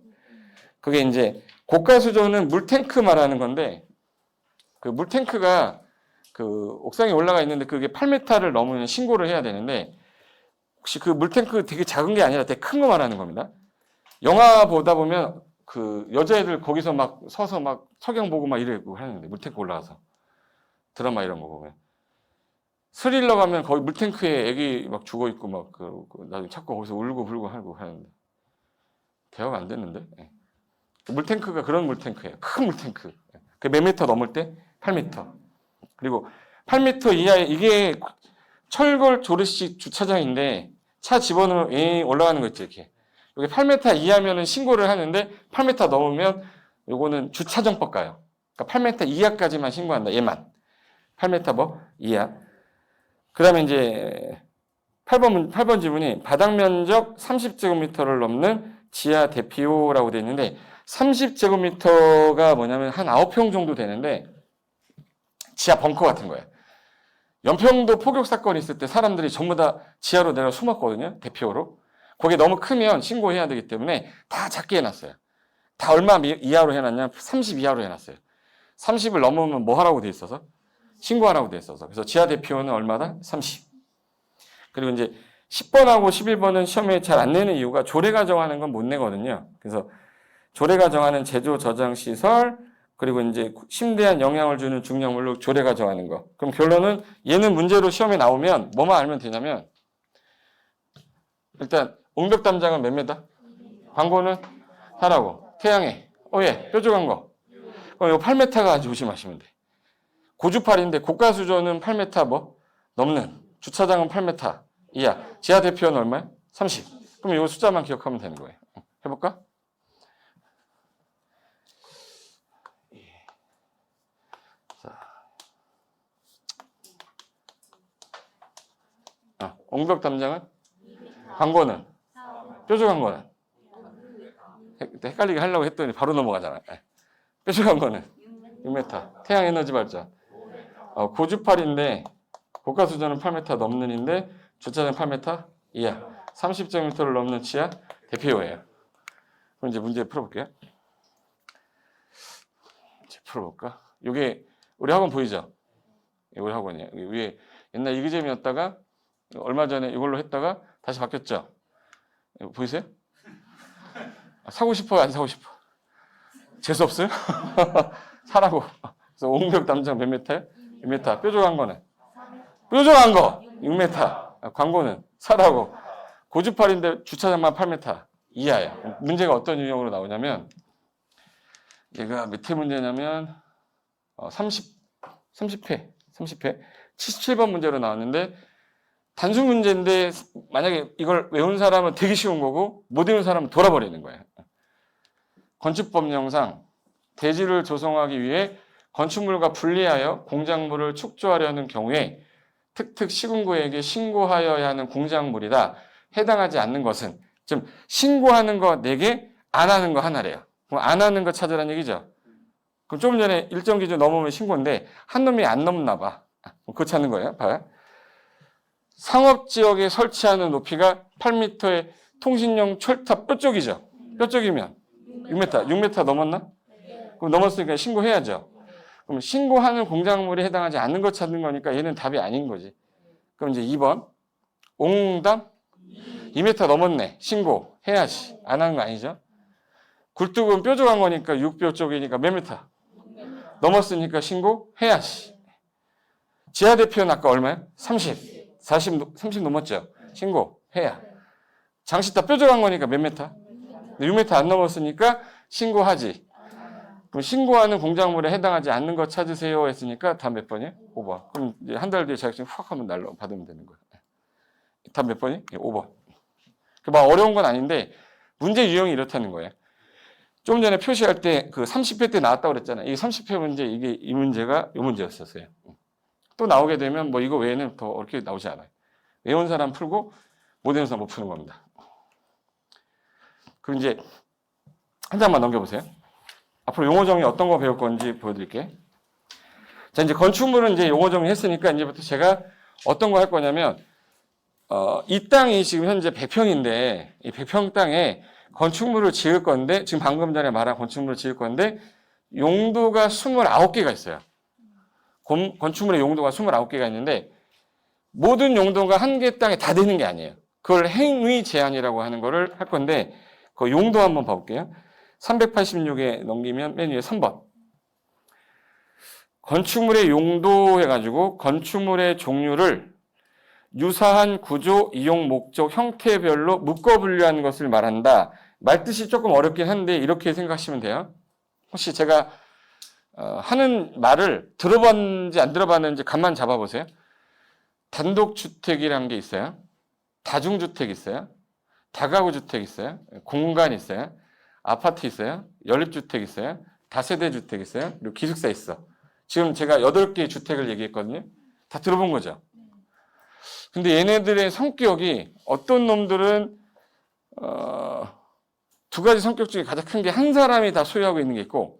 그게 이제 고가 수조는 물탱크 말하는 건데 그 물탱크가 그 옥상에 올라가 있는데 그게 8m를 넘으면 신고를 해야 되는데 혹시 그 물탱크 되게 작은 게 아니라 되게 큰 거 말하는 겁니다. 영화 보다 보면 그 여자애들 거기서 막 서서 막 석영 보고 막 이러고 하는데 물탱크 올라가서 드라마 이런 거 보면 스릴러 가면 거기 물탱크에 애기 막 죽어 있고 막 나중에 찾고 거기서 울고 불고 하고 하는데 대화가 안 됐는데 물탱크가 그런 물탱크예요. 큰 물탱크. 그 몇 미터 넘을 때 8m. 그리고 8m 이하에 이게 철골 조르식 주차장인데 차 집어넣으면 올라가는 거 있죠 이렇게. 여기 8m 이하면은 신고를 하는데 8m 넘으면 요거는 주차정법 가요. 그러니까 8m 이하까지만 신고한다. 얘만. 8m 뭐 이하. 그다음에 이제 8번 지문이 바닥 면적 30제곱미터를 넘는 지하 대피호라고 되어 있는데 30제곱미터가 뭐냐면 한 9평 정도 되는데 지하 벙커 같은 거예요. 연평도 포격 사건이 있을 때 사람들이 전부 다 지하로 내려 숨었거든요. 대피호로. 거기에 너무 크면 신고해야 되기 때문에 다 작게 해놨어요. 다 얼마 이하로 해놨냐? 30 이하로 해놨어요. 30을 넘으면 뭐 하라고 돼 있어서? 신고하라고 돼 있어서. 그래서 지하 대피호는 얼마다? 30. 그리고 이제 10번하고 11번은 시험에 잘 안 내는 이유가 조례가 정하는 건 못 내거든요. 그래서 조례가 정하는 제조 저장 시설, 그리고 이제 심대한 영향을 주는 중량물로 조례가 정하는 거. 그럼 결론은 얘는 문제로 시험에 나오면 뭐만 알면 되냐면 일단 옹벽 담장은 몇 메다? 광고는 하라고. 태양에. 예. 뾰족한 거. 그럼 이거 8m가 조심하시면 돼. 고주팔인데 고가수조는 8m 뭐? 넘는. 주차장은 8m 이하. 지하 대표는 얼마야? 30. 그럼 이거 숫자만 기억하면 되는 거예요. 해볼까? 옹벽 담장은? 광고는? 뾰족한 거는? 헷갈리게 하려고 했더니 바로 넘어가잖아. 뾰족한 거는? 6m. 태양 에너지 발전. 고주팔인데 고가수조는 8m 넘는인데 주차장 8m 이하. 30제곱미터를 넘는 치아 대표예요. 그럼 이제 문제 풀어볼게요. 이제 풀어볼까? 이게 우리 학원 보이죠? 우리 학원이에요. 위에 옛날 이기잼이었다가 얼마 전에 이걸로 했다가 다시 바뀌었죠? 보이세요? 사고 싶어요? 안 사고 싶어? 재수 없어요? 사라고. 그래서 옹벽 담장 몇 메타요? 6m. 뾰족한 거는? 뾰족한 거 6m. 광고는? 사라고. 고주팔인데 주차장만 8m 이하야. 문제가 어떤 유형으로 나오냐면 얘가 몇 회 문제냐면 30회 77번 문제로 나왔는데 단수 문제인데 만약에 이걸 외운 사람은 되게 쉬운 거고 못 외운 사람은 돌아버리는 거예요. 건축법령상 대지를 조성하기 위해 건축물과 분리하여 공작물을 축조하려는 경우에 특특 시군구에게 신고하여야 하는 공작물이다. 해당하지 않는 것은 지금 신고하는 거 4개, 안 하는 거 하나래요. 그럼 안 하는 거 찾으라는 얘기죠. 그럼 좀 전에 일정 기준 넘으면 신고인데 한 놈이 안 넘나 봐. 그거 찾는 거예요. 봐요. 상업지역에 설치하는 높이가 8m의 통신용 철탑 뼈쪽이죠. 뼈쪽이면 6m 넘었나? 그럼 넘었으니까 신고해야죠. 그럼 신고하는 공작물이 해당하지 않는 것 찾는 거니까 얘는 답이 아닌 거지. 그럼 이제 2번 옹담 2m 넘었네. 신고해야지. 안 하는 거 아니죠? 굴뚝은 뾰족한 거니까 6뼈 쪽이니까 몇 미터? 넘었으니까 신고해야지. 지하 대표는 아까 얼마야? 30 넘었죠? 신고해야. 장식 다 뾰족한 거니까 몇 미터? 6m 안 넘었으니까 신고하지. 그럼 신고하는 공작물에 해당하지 않는 거 찾으세요 했으니까 답 몇 번이에요? 5번. 그럼 이제 한 달 뒤에 자격증 확 하면 날로 받으면 되는 거예요. 답 몇 번이? 5번. 막 어려운 건 아닌데 문제 유형이 이렇다는 거예요. 좀 전에 표시할 때 그 30회 때 나왔다고 그랬잖아요. 이 30회 문제 이 문제가 이 문제였었어요. 또 나오게 되면 뭐 이거 외에는 더 어렵게 나오지 않아요. 외운 사람 풀고 못 외운 사람 못 푸는 겁니다. 그럼 이제 한 장만 넘겨보세요. 앞으로 용어 정의 어떤 거 배울 건지 보여드릴게요. 자, 이제 건축물은 이제 용어 정의 했으니까 이제부터 제가 어떤 거 할 거냐면 이 땅이 지금 현재 100평인데 이 100평 땅에 건축물을 지을 건데 지금 방금 전에 말한 건축물을 지을 건데 용도가 29개가 있어요. 건축물의 용도가 29개가 있는데 모든 용도가 한 개 땅에 다 되는 게 아니에요. 그걸 행위 제한이라고 하는 거를 할 건데 그 용도 한번 봐볼게요. 386에 넘기면 맨 위에 3번. 건축물의 용도 해가지고 건축물의 종류를 유사한 구조, 이용 목적, 형태별로 묶어 분류하는 것을 말한다. 말뜻이 조금 어렵긴 한데 이렇게 생각하시면 돼요. 혹시 제가 하는 말을 들어봤는지 안 들어봤는지 간만 잡아보세요. 단독주택이라는 게 있어요. 다중주택 있어요. 다가구주택 있어요. 공간 있어요. 아파트 있어요. 연립주택 있어요. 다세대주택 있어요. 그리고 기숙사 있어. 지금 제가 8개의 주택을 얘기했거든요. 다 들어본 거죠. 근데 얘네들의 성격이 어떤 놈들은 두 가지 성격 중에 가장 큰 게 한 사람이 다 소유하고 있는 게 있고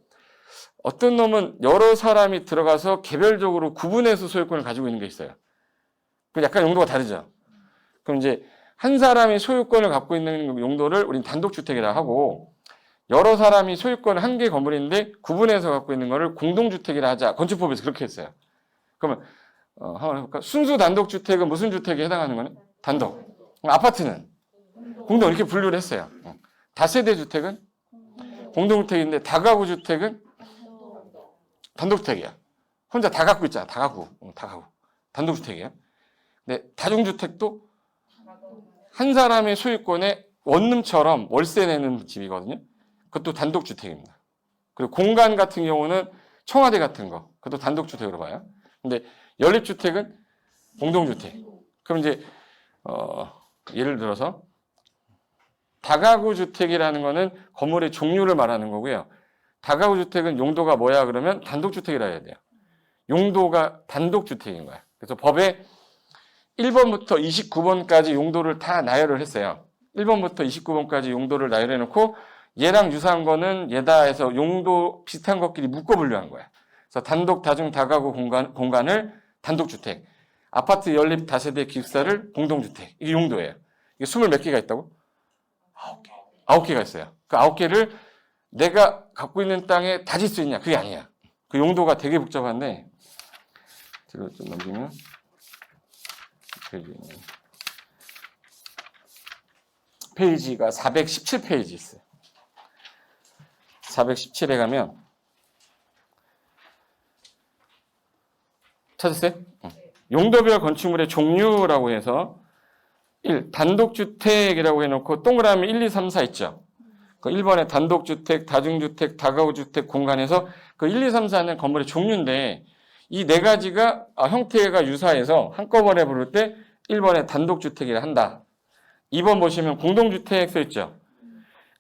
어떤 놈은 여러 사람이 들어가서 개별적으로 구분해서 소유권을 가지고 있는 게 있어요. 그 약간 용도가 다르죠. 그럼 이제 한 사람이 소유권을 갖고 있는 용도를 우리는 단독주택이라 하고 여러 사람이 소유권을 한 개 건물인데 구분해서 갖고 있는 거를 공동주택이라 하자. 건축법에서 그렇게 했어요. 그러면 한번 해볼까? 순수 단독주택은 무슨 주택에 해당하는 거네? 단독. 아파트는 공동 이렇게 분류를 했어요. 다세대 주택은 공동주택인데 다가구 주택은 단독주택이야. 혼자 다 갖고 있잖아. 다 갖고. 단독주택이야. 근데 다중주택도 한 사람의 소유권에 원룸처럼 월세 내는 집이거든요. 그것도 단독주택입니다. 그리고 공간 같은 경우는 청와대 같은 거. 그것도 단독주택으로 봐요. 근데 연립주택은 공동주택. 그럼 이제 예를 들어서 다가구 주택이라는 거는 건물의 종류를 말하는 거고요. 다가구 주택은 용도가 뭐야 그러면 단독주택이라 해야 돼요. 용도가 단독주택인 거야. 그래서 법에 1번부터 29번까지 용도를 다 나열을 했어요. 1번부터 29번까지 용도를 나열해 놓고 얘랑 유사한 거는 얘다 해서 용도 비슷한 것끼리 묶어 분류한 거야. 그래서 단독, 다중, 다가구 공간을 단독주택, 아파트 연립 다세대 기숙사를 공동주택. 이게 용도예요. 이게 20몇 개가 있다고? 9개가 있어요. 그 9개를 내가 갖고 있는 땅에 다 질 수 있냐? 그게 아니야. 그 용도가 되게 복잡한데, 뒤로 좀 넘기면, 페이지가 417페이지 있어요. 417에 가면, 찾았어요? 용도별 건축물의 종류라고 해서 1. 단독주택이라고 해놓고 동그라미 1, 2, 3, 4 있죠? 그 1번에 단독주택, 다중주택, 다가구주택 공간에서 그 1, 2, 3, 4는 건물의 종류인데 이 네 가지가 형태가 유사해서 한꺼번에 부를 때 1번에 단독주택이라 한다. 2번 보시면 공동주택 써 있죠?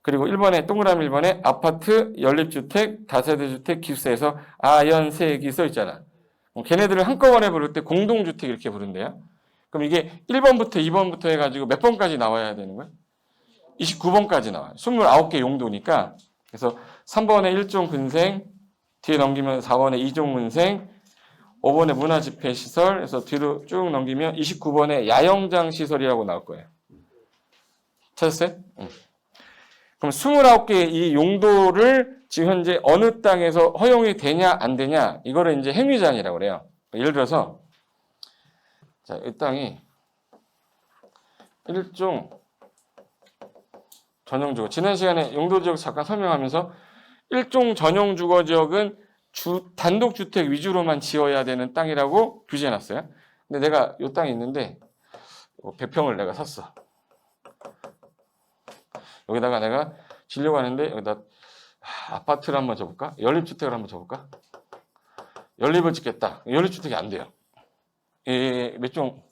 그리고 1번에 동그라미 1번에 아파트, 연립주택, 다세대주택, 기숙사에서 아연세기 써 있잖아. 걔네들을 한꺼번에 부를 때 공동주택 이렇게 부른대요. 그럼 이게 1번부터 2번부터 해가지고 몇 번까지 나와야 되는 거야? 29번까지 나와요. 29개 용도니까. 그래서 3번에 1종 근생, 뒤에 넘기면 4번에 2종 근생, 5번에 문화집회시설, 그래서 뒤로 쭉 넘기면 29번에 야영장 시설이라고 나올 거예요. 찾았어요? 그럼 29개의 이 용도를 지금 현재 어느 땅에서 허용이 되냐 안 되냐 이거를 이제 행위제한이라고 그래요. 예를 들어서 자, 이 땅이 일종 전용주거. 지난 시간에 용도지역 잠깐 설명하면서 일종 전용주거지역은 단독주택 위주로만 지어야 되는 땅이라고 규제해놨어요. 근데 내가 이 땅이 있는데 100평을 내가 샀어. 여기다가 내가 지려고 하는데 여기다 아파트를 한번 줘볼까? 연립주택을 한번 줘볼까? 연립을 짓겠다. 연립주택이 안 돼요. 몇 종?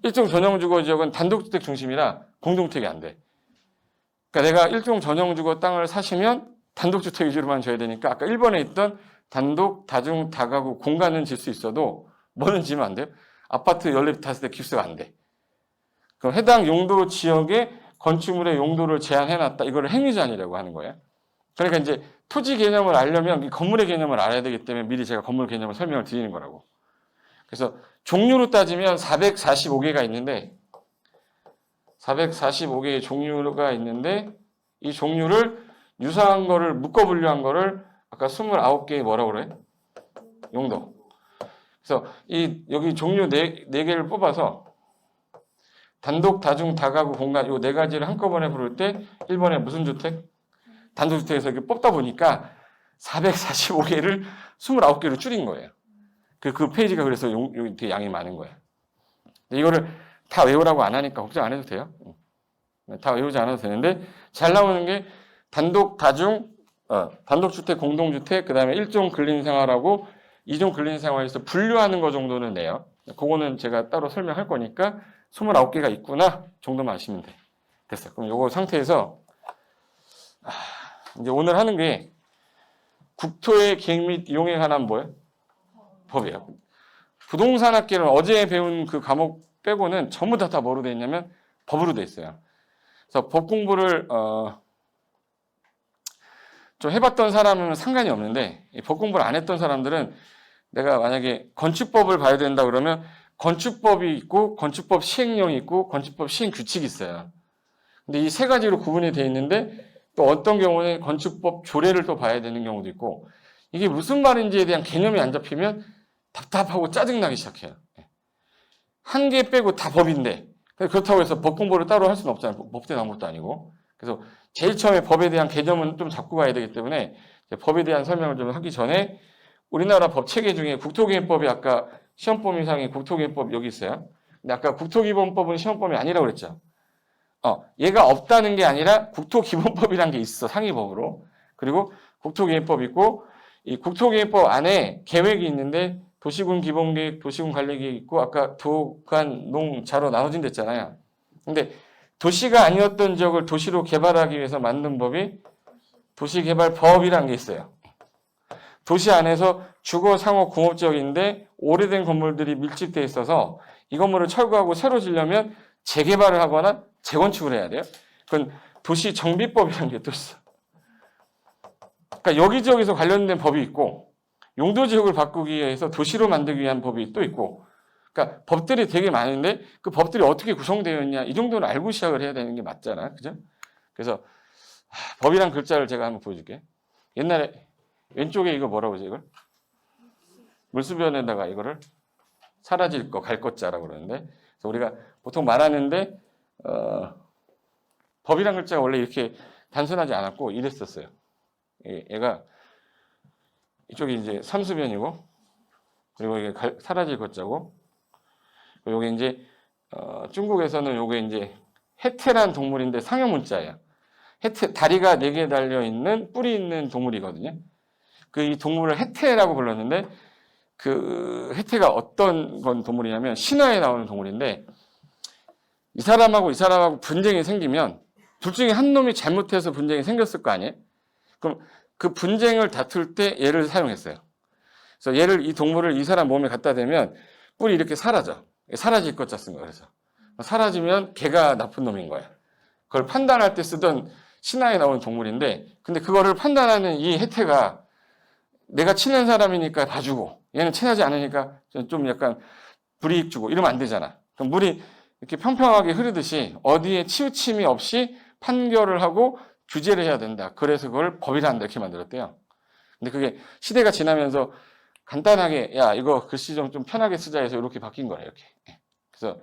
일종 전용주거지역은 단독주택 중심이라 공동주택이 안 돼. 그러니까 내가 일종 전용주거 땅을 사시면 단독주택 위주로만 줘야 되니까 아까 1번에 있던 단독, 다중, 다가구 공간은 질 수 있어도 뭐는 지면 안 돼요? 아파트 연립 다세대 기숙사가 안 돼. 그럼 해당 용도 지역에 건축물의 용도를 제한해놨다. 이걸 행위제한이라고 하는 거예요. 그러니까 이제 토지 개념을 알려면 이 건물의 개념을 알아야 되기 때문에 미리 제가 건물 개념을 설명을 드리는 거라고. 그래서 종류로 따지면 445개가 있는데 445개의 종류가 있는데 이 종류를 유사한 거를 묶어 분류한 거를 아까 29개의 뭐라고 그래? 용도. 그래서 여기 종류 4개를 뽑아서 단독, 다중, 다가구, 공간 이 4가지를 한꺼번에 부를 때 1번에 무슨 주택? 단독주택에서 이렇게 뽑다 보니까 445개를 29개로 줄인 거예요. 그 페이지가 그래서 여기 되게 양이 많은 거예요. 이거를 다 외우라고 안 하니까 걱정 안 해도 돼요. 다 외우지 않아도 되는데 잘 나오는 게 단독, 다중, 단독주택, 공동주택, 그 다음에 1종 근린생활하고 2종 근린생활에서 분류하는 거 정도는 내요. 그거는 제가 따로 설명할 거니까 29개가 있구나 정도만 아시면 돼. 됐어요. 그럼 요거 상태에서 이제 오늘 하는 게 국토의 계획 및 이용에 관한 뭐예요? 법이에요. 부동산학계는 어제 배운 그 과목 빼고는 전부 다 뭐로 돼 있냐면 법으로 돼 있어요. 그래서 법 공부를 좀 해봤던 사람은 상관이 없는데 법 공부를 안 했던 사람들은 내가 만약에 건축법을 봐야 된다 그러면 건축법이 있고 건축법 시행령이 있고 건축법 시행 규칙이 있어요. 근데 이 세 가지로 구분이 되어 있는데 또 어떤 경우는 건축법 조례를 또 봐야 되는 경우도 있고 이게 무슨 말인지에 대한 개념이 안 잡히면 답답하고 짜증나기 시작해요. 한 개 빼고 다 법인데 그렇다고 해서 법 공부를 따로 할 수는 없잖아요. 법대 나온 것도 아니고. 그래서 제일 처음에 법에 대한 개념은 좀 잡고 가야 되기 때문에 법에 대한 설명을 좀 하기 전에 우리나라 법 체계 중에 국토기본법이 아까 시험 범위상의 국토기본법 여기 있어요. 근데 아까 국토기본법은 시험 범위 아니라고 그랬죠. 얘가 없다는 게 아니라 국토기본법이라는 게 있어, 상위법으로. 그리고 국토기본법 있고, 이 국토기본법 안에 계획이 있는데 도시군 기본계획, 도시군 관리계획 있고 아까 도간, 농, 자로 나눠진 됐잖아요. 근데 도시가 아니었던 지역을 도시로 개발하기 위해서 만든 법이 도시개발법이라는 게 있어요. 도시 안에서 주거, 상업, 공업지역인데 오래된 건물들이 밀집되어 있어서 이 건물을 철거하고 새로 지려면 재개발을 하거나 재건축을 해야 돼요. 그건 도시정비법이라는 게 또 있어. 그러니까 여기저기서 관련된 법이 있고 용도지역을 바꾸기 위해서 도시로 만들기 위한 법이 또 있고 그러니까 법들이 되게 많은데 그 법들이 어떻게 구성되어 있냐 이 정도는 알고 시작을 해야 되는 게 맞잖아. 그죠? 그래서 법이란 글자를 제가 한번 보여줄게. 옛날에 왼쪽에 이거 뭐라고 하지 이걸? 물수변에다가 이거를 사라질 거, 갈 것자라고 그러는데 그래서 우리가 보통 말하는데 법이란 글자가 원래 이렇게 단순하지 않았고 이랬었어요. 얘가 이쪽이 이제 삼수변이고 그리고 이게 사라질 것자고 그리고 여기 이제 중국에서는 요게 이제 해태란 동물인데 상형문자예요. 해태 다리가 4개 달려 있는 뿔이 있는 동물이거든요. 그 이 동물을 해태라고 불렀는데 그 해태가 어떤 건 동물이냐면 신화에 나오는 동물인데 이 사람하고 분쟁이 생기면 둘 중에 한 놈이 잘못해서 분쟁이 생겼을 거 아니에요? 그럼 그 분쟁을 다툴 때 얘를 사용했어요. 그래서 이 동물을 이 사람 몸에 갖다 대면 뿔이 이렇게 사라져. 사라질 것 같은 거예요. 그래서 사라지면 걔가 나쁜 놈인 거야. 그걸 판단할 때 쓰던 신화에 나오는 동물인데 근데 그거를 판단하는 이 해태가 내가 친한 사람이니까 봐주고 얘는 친하지 않으니까 좀 약간 불이익 주고 이러면 안 되잖아. 그럼 물이 이렇게 평평하게 흐르듯이 어디에 치우침이 없이 판결을 하고 규제를 해야 된다. 그래서 그걸 법이라 한다 이렇게 만들었대요. 근데 그게 시대가 지나면서 간단하게 야 이거 글씨 좀 편하게 쓰자 해서 이렇게 바뀐 거래요. 이렇게. 그래서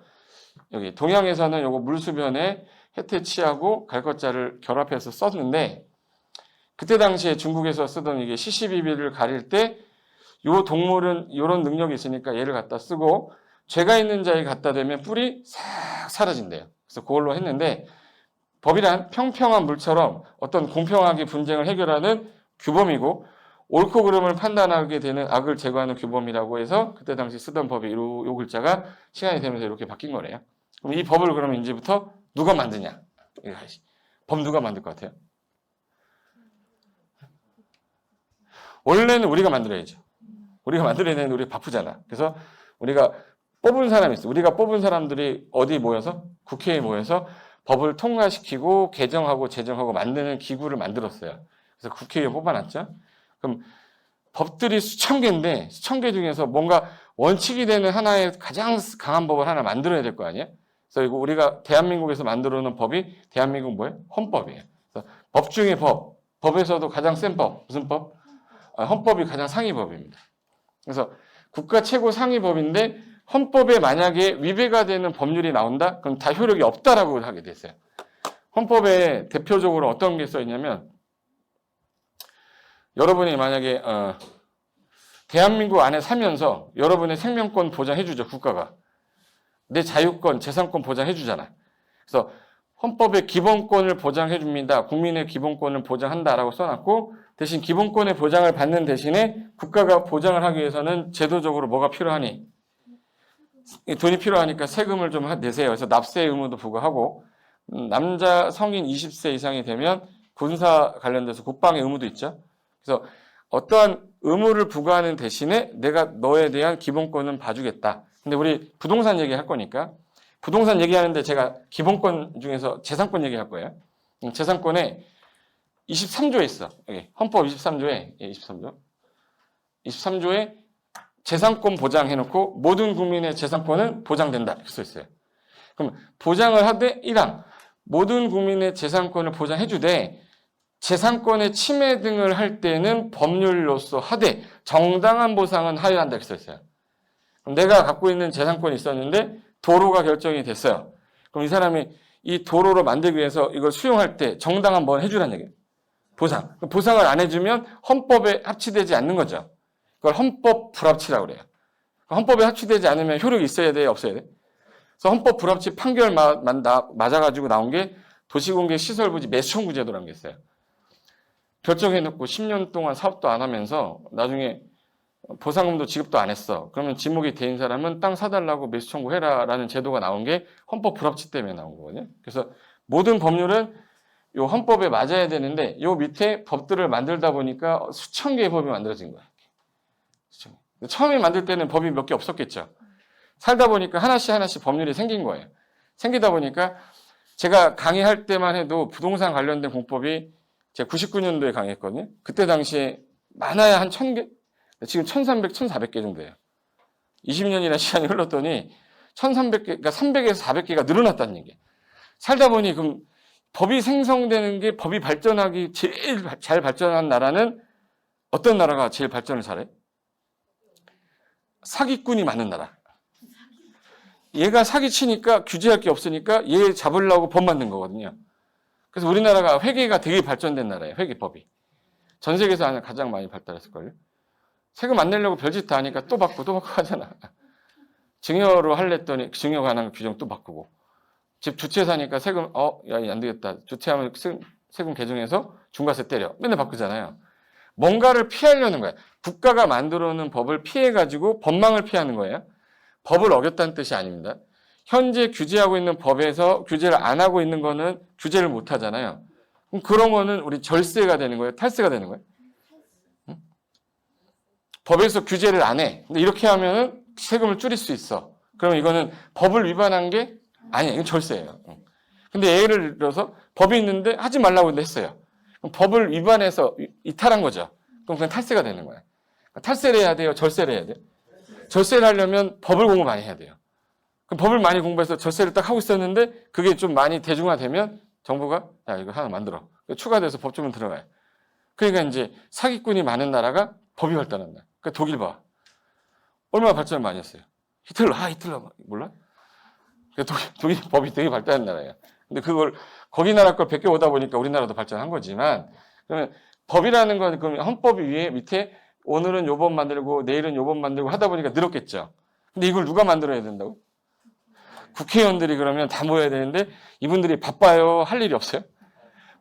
여기 동양에서는 요거 물수변에 해태치하고 갈것자를 결합해서 썼는데 그때 당시에 중국에서 쓰던 이게 시시비비를 가릴 때 요 동물은 이런 능력이 있으니까 얘를 갖다 쓰고 죄가 있는 자에 갖다 대면 뿔이 싹 사라진대요. 그래서 그걸로 했는데 법이란 평평한 물처럼 어떤 공평하게 분쟁을 해결하는 규범이고 옳고 그름을 판단하게 되는 악을 제거하는 규범이라고 해서 그때 당시 쓰던 법이 요 글자가 시간이 되면서 이렇게 바뀐 거래요. 그럼 이 법을 그러면 이제부터 누가 만드냐? 법 누가 만들 것 같아요? 원래는 우리가 만들어야죠. 우리가 만들어야 되는데 우리가 바쁘잖아. 그래서 우리가 뽑은 사람이 있어. 우리가 뽑은 사람들이 어디 모여서? 국회에 모여서 법을 통과시키고 개정하고 제정하고 만드는 기구를 만들었어요. 그래서 국회에 뽑아놨죠. 그럼 법들이 수천 개인데 수천 개 중에서 뭔가 원칙이 되는 하나의 가장 강한 법을 하나 만들어야 될 거 아니에요? 그래서 이거 우리가 대한민국에서 만들어 놓은 법이 대한민국 뭐예요? 헌법이에요. 그래서 법 중에 법에서도 가장 센 법. 무슨 법? 헌법이 가장 상위법입니다. 그래서 국가 최고 상위법인데 헌법에 만약에 위배가 되는 법률이 나온다? 그럼 다 효력이 없다라고 하게 됐어요. 헌법에 대표적으로 어떤 게 써 있냐면 여러분이 만약에 대한민국 안에 살면서 여러분의 생명권 보장해주죠. 국가가. 내 자유권, 재산권 보장해주잖아. 그래서 헌법의 기본권을 보장해줍니다. 국민의 기본권을 보장한다라고 써놨고 대신 기본권의 보장을 받는 대신에 국가가 보장을 하기 위해서는 제도적으로 뭐가 필요하니? 돈이 필요하니까 세금을 좀 내세요. 그래서 납세 의무도 부과하고 남자 성인 20세 이상이 되면 군사 관련돼서 국방의 의무도 있죠. 그래서 어떠한 의무를 부과하는 대신에 내가 너에 대한 기본권은 봐주겠다. 근데 우리 부동산 얘기할 거니까 부동산 얘기하는데 제가 기본권 중에서 재산권 얘기할 거예요. 재산권에 23조에 있어. 여기 헌법 23조에 23조에 재산권 보장해놓고 모든 국민의 재산권은 보장된다 이렇게 써 있어요. 그럼 보장을 하되 1항 모든 국민의 재산권을 보장해주되 재산권의 침해 등을 할 때는 법률로서 하되 정당한 보상은 하여야 한다 이렇게 써 있어요. 그럼 내가 갖고 있는 재산권이 있었는데 도로가 결정이 됐어요. 그럼 이 사람이 이 도로를 만들기 위해서 이걸 수용할 때 정당한 뭘 해주라는 얘기예요. 보상. 보상을 안 해주면 헌법에 합치되지 않는 거죠. 그걸 헌법 불합치라고 그래요. 헌법에 합치되지 않으면 효력이 있어야 돼요, 없어야 돼요? 그래서 헌법 불합치 판결 맞아가지고 나온 게 도시공개시설부지 매수청구제도라는 게 있어요. 결정해놓고 10년 동안 사업도 안 하면서 나중에 보상금도 지급도 안 했어. 그러면 지목이 된 사람은 땅 사달라고 매수 청구해라라는 제도가 나온 게 헌법 불합치 때문에 나온 거거든요. 그래서 모든 법률은 요 헌법에 맞아야 되는데 요 밑에 법들을 만들다 보니까 수천 개의 법이 만들어진 거야. 처음에 만들 때는 법이 몇 개 없었겠죠. 살다 보니까 하나씩 법률이 생긴 거예요. 생기다 보니까 제가 강의할 때만 해도 부동산 관련된 공법이 제가 99년도에 강의했거든요. 그때 당시에 많아야 한 1000개? 지금 1300, 1400개 정도예요. 20년이나 시간이 흘렀더니 1300개, 그러니까 300에서 400개가 늘어났다는 얘기예요. 살다 보니 그럼 법이 생성되는 게 법이 발전하기 제일 잘 발전한 나라는 어떤 나라가 제일 발전을 잘해? 사기꾼이 많은 나라. 얘가 사기치니까 규제할 게 없으니까 얘 잡으려고 법 만든 거거든요. 그래서 우리나라가 회계가 되게 발전된 나라예요. 회계법이. 전 세계에서 가장 많이 발달했을걸요. 세금 안 내려고 별짓 다 하니까 또 받고 하잖아. 증여로 할랬더니 증여 관한 규정 또 바꾸고. 집 주체 사니까 세금, 야, 안 되겠다. 주체하면 세금 개정해서 중과세 때려. 맨날 바꾸잖아요. 뭔가를 피하려는 거야. 국가가 만들어 놓은 법을 피해가지고 법망을 피하는 거예요. 법을 어겼다는 뜻이 아닙니다. 현재 규제하고 있는 법에서 규제를 안 하고 있는 거는 규제를 못 하잖아요. 그럼 그런 거는 우리 절세가 되는 거예요? 탈세가 되는 거예요? 응? 법에서 규제를 안 해. 근데 이렇게 하면은 세금을 줄일 수 있어. 그러면 이거는 법을 위반한 게 아니에요. 이건 절세예요. 근데 예를 들어서 법이 있는데 하지 말라고 했어요. 그럼 법을 위반해서 이탈한 거죠. 그럼 그냥 탈세가 되는 거예요. 탈세를 해야 돼요? 절세를 해야 돼요? 절세를 하려면 법을 공부 많이 해야 돼요. 그럼 법을 많이 공부해서 절세를 딱 하고 있었는데 그게 좀 많이 대중화되면 정부가 야 이거 하나 만들어. 추가돼서 법조문 들어가요. 그러니까 이제 사기꾼이 많은 나라가 법이 발달한다. 그러니까 독일 봐. 얼마나 발전을 많이 했어요. 히틀러 몰라? 독일 법이 되게 발달한 나라예요. 근데 그걸 거기 나라 걸 베껴 오다 보니까 우리나라도 발전한 거지만 그러면 법이라는 건 그럼 헌법 위에 밑에 오늘은 요 법 만들고 내일은 요 법 만들고 하다 보니까 늘었겠죠. 근데 이걸 누가 만들어야 된다고? 국회의원들이 그러면 다 모여야 되는데 이분들이 바빠요. 할 일이 없어요.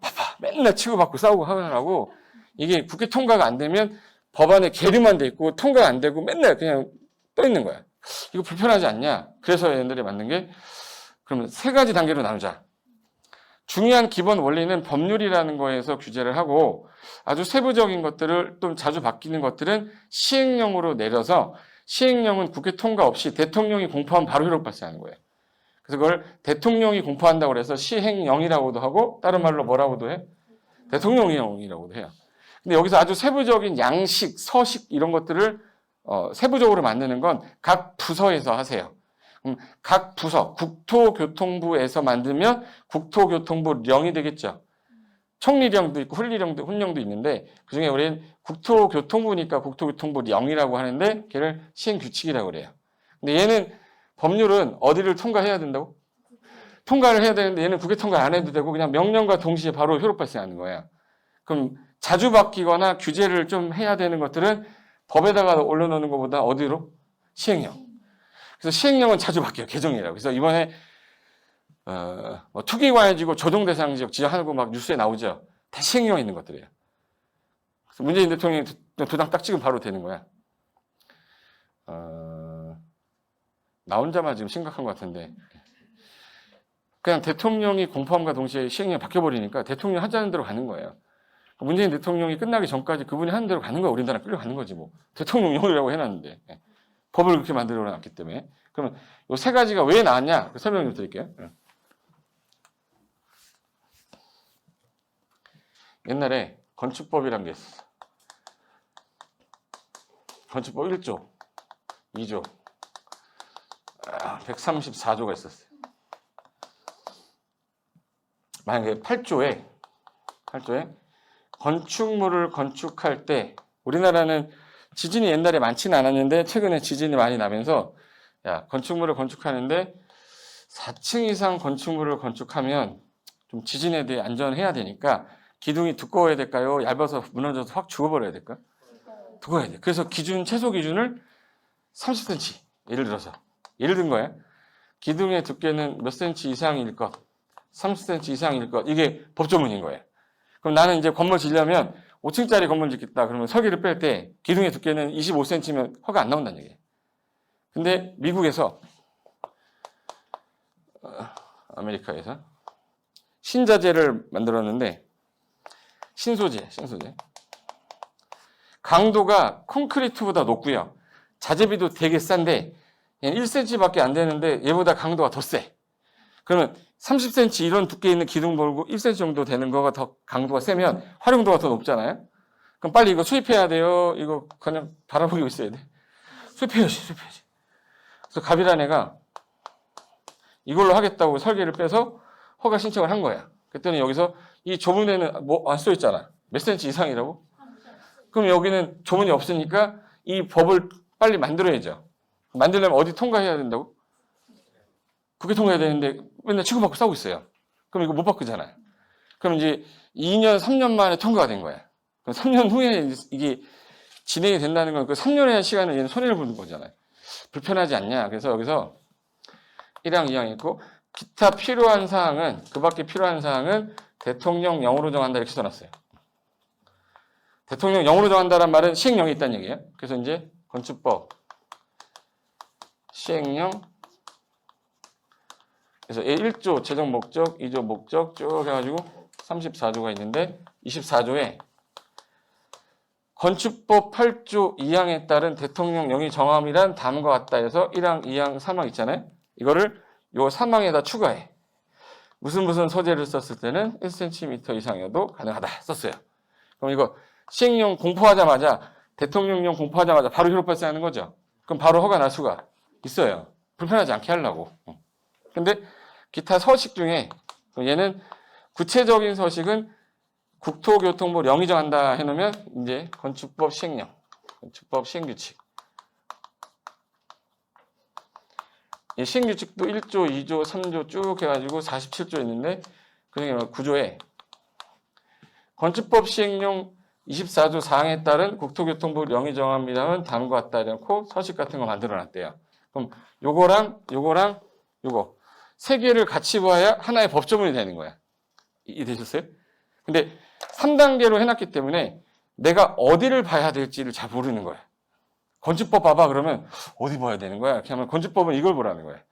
바빠. 맨날 치고받고 싸우고 하느라고 이게 국회 통과가 안 되면 법안에 계류만 돼 있고 통과가 안 되고 맨날 그냥 떠 있는 거야. 이거 불편하지 않냐? 그래서 얘네들이 만든 게 그러면 세 가지 단계로 나누자. 중요한 기본 원리는 법률이라는 거에서 규제를 하고 아주 세부적인 것들을 좀 자주 바뀌는 것들은 시행령으로 내려서 시행령은 국회 통과 없이 대통령이 공포하면 바로 효력 발생하는 거예요. 그래서 그걸 대통령이 공포한다고 해서 시행령이라고도 하고 다른 말로 뭐라고도 해? 대통령령이라고도 해요. 근데 여기서 아주 세부적인 양식, 서식 이런 것들을 세부적으로 만드는 건 각 부서에서 하세요. 각 부서, 국토교통부에서 만들면 국토교통부령이 되겠죠. 총리령도 있고 훈령도 있는데 그중에 우리는 국토교통부니까 국토교통부령이라고 하는데 걔를 시행규칙이라고 그래요. 근데 얘는 법률은 어디를 통과해야 된다고? 통과를 해야 되는데 얘는 국회 통과 안 해도 되고 그냥 명령과 동시에 바로 효력 발생하는 거예요. 그럼 자주 바뀌거나 규제를 좀 해야 되는 것들은 법에다가 올려놓는 것보다 어디로? 시행령. 그래서 시행령은 자주 바뀌어요. 개정이라고. 그래서 이번에 뭐 투기관해지고 조정대상지역 지정하고 막 뉴스에 나오죠. 다 시행령에 있는 것들이에요. 그래서 문재인 대통령이 도장 딱 찍으면 바로 되는 거야. 나 혼자만 지금 심각한 것 같은데 그냥 대통령이 공포함과 동시에 시행령이 바뀌어버리니까 대통령이 하자는 대로 가는 거예요. 문재인 대통령이 끝나기 전까지 그분이 하는 대로 가는 거야. 우리나라 끌려가는 거지 뭐. 대통령령이라고 해놨는데 법을 그렇게 만들어놨기 때문에. 그러면 이 세 가지가 왜 나왔냐? 설명 좀 드릴게요. 옛날에 건축법이란 게 있었어. 건축법 1조, 2조, 134조가 있었어요. 만약에 8조에 건축물을 건축할 때 우리나라는 지진이 옛날에 많지는 않았는데 최근에 지진이 많이 나면서 야 건축물을 건축하는데 4층 이상 건축물을 건축하면 좀 지진에 대해 안전해야 되니까 기둥이 두꺼워야 될까요? 얇아서 무너져서 확 죽어버려야 될까요? 두꺼워야 돼. 그래서 최소 기준을 30cm. 예를 든 거예요. 기둥의 두께는 몇 cm 이상일 것, 30cm 이상일 것. 이게 법조문인 거예요. 그럼 나는 이제 건물 지려면 5층짜리 건물 짓겠다. 그러면 설계를 뺄 때 기둥의 두께는 25cm면 허가 안 나온다는 얘기예요. 근데 미국에서 아메리카에서 신자재를 만들었는데 신소재 강도가 콘크리트보다 높고요. 자재비도 되게 싼데 1cm밖에 안 되는데 얘보다 강도가 더 세. 그러면 30cm 이런 두께 있는 기둥 벌고 1cm 정도 되는 거가 더 강도가 세면 활용도가 더 높잖아요. 그럼 빨리 이거 수입해야 돼요. 이거 그냥 바라보고 있어야 돼. 수입해야지. 그래서 갑이라는 애가 이걸로 하겠다고 설계를 빼서 허가 신청을 한 거야. 그랬더니 여기서 이 조문에는 뭐 안 써 있잖아. 몇 cm 이상이라고? 그럼 여기는 조문이 없으니까 이 법을 빨리 만들어야죠. 만들려면 어디 통과해야 된다고? 국회 통과해야 되는데 맨날 치고받고 싸우고 있어요. 그럼 이거 못 바꾸잖아요. 그럼 이제 2년, 3년 만에 통과가 된 거야. 그럼 3년 후에 이게 진행이 된다는 건 그 3년의 시간을 얘는 손해를 보는 거잖아요. 불편하지 않냐. 그래서 여기서 1항, 2항 있고 기타 필요한 사항은 그 밖에 필요한 사항은 대통령령으로 정한다 이렇게 써놨어요. 대통령령으로 정한다는 말은 시행령이 있다는 얘기예요. 그래서 이제 건축법 시행령 그래서 1조 재정 목적, 2조 목적 쭉 해가지고 34조가 있는데 24조에 건축법 8조 2항에 따른 대통령령이 정함이란 다음과 같다 해서 1항, 2항, 3항 있잖아요. 이거를 요 3항에다 추가해. 무슨 소재를 썼을 때는 1cm 이상이어도 가능하다 썼어요. 그럼 이거 시행령 공포하자마자 대통령령 공포하자마자 바로 효력 발생하는 거죠. 그럼 바로 허가 날 수가 있어요. 불편하지 않게 하려고. 근데 기타 서식 중에 얘는 구체적인 서식은 국토교통부 령이 정한다 해놓으면 이제 건축법 시행령, 건축법 시행규칙. 이 시행규칙도 1조, 2조, 3조 쭉 해가지고 47조 있는데 그 중에 9조에 건축법 시행령 24조 사항에 따른 국토교통부 령이 정합니다는 다음과 같다 이렇고 서식 같은 거 만들어놨대요. 그럼 요거랑 요거 세 개를 같이 봐야 하나의 법조문이 되는 거야. 이해되셨어요? 근데 3단계로 해놨기 때문에 내가 어디를 봐야 될지를 잘 모르는 거야. 건축법 봐봐 그러면 어디 봐야 되는 거야? 이렇게 하면 건축법은 이걸 보라는 거야.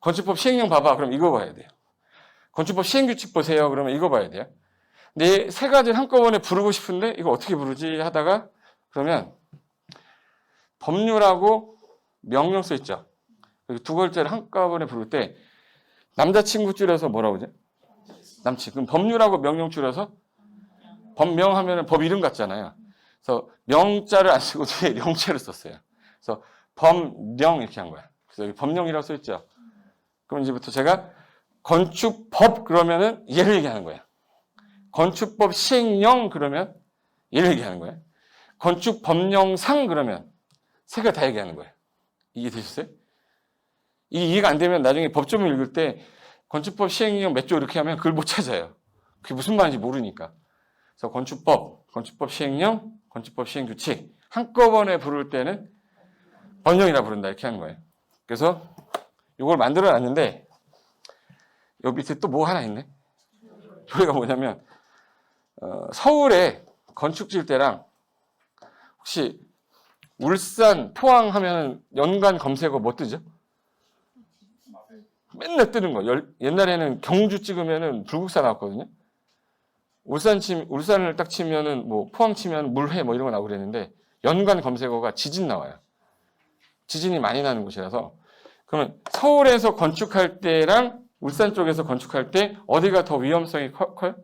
건축법 시행령 봐봐 그럼 이거 봐야 돼요. 건축법 시행규칙 보세요 그러면 이거 봐야 돼요. 근데 세 가지를 한꺼번에 부르고 싶은데 이거 어떻게 부르지 하다가 그러면 법률하고 명령 써 있죠. 두 글자를 한꺼번에 부를 때 남자친구 줄여서 뭐라고 그러죠? 남친. 그럼 법률하고 명령 줄여서 법명하면 법 이름 같잖아요. 그래서 명자를 안 쓰고 뒤에 명체를 썼어요. 그래서 법령 이렇게 한 거야. 그래서 여기 법령이라고 써 있죠. 그럼 이제부터 제가 건축법 그러면은 얘를 얘기하는 거야. 건축법 시행령 그러면 얘를 얘기하는 거야. 건축법령상 그러면 세 개 다 얘기하는 거야. 이해되셨어요? 이해가 안 되면 나중에 법조문 읽을 때 건축법 시행령 몇 조 이렇게 하면 그걸 못 찾아요. 그게 무슨 말인지 모르니까. 그래서 건축법 시행령, 건축법 시행규칙 한꺼번에 부를 때는 법령이라 부른다 이렇게 하는 거예요. 그래서 이걸 만들어 놨는데 여기 밑에 또 뭐 하나 있네. 저희가 뭐냐면 서울에 건축 지을 때랑 혹시 울산, 포항 하면 연관 검색어 뭐 뜨죠? 맨날 뜨는 거. 옛날에는 경주 찍으면은 불국사 나왔거든요. 울산을 딱 치면은 뭐 포항 치면 물회 뭐 이런 거 나오고 그랬는데 연관 검색어가 지진 나와요. 지진이 많이 나는 곳이라서. 그러면 서울에서 건축할 때랑 울산 쪽에서 건축할 때 어디가 더 위험성이 커요?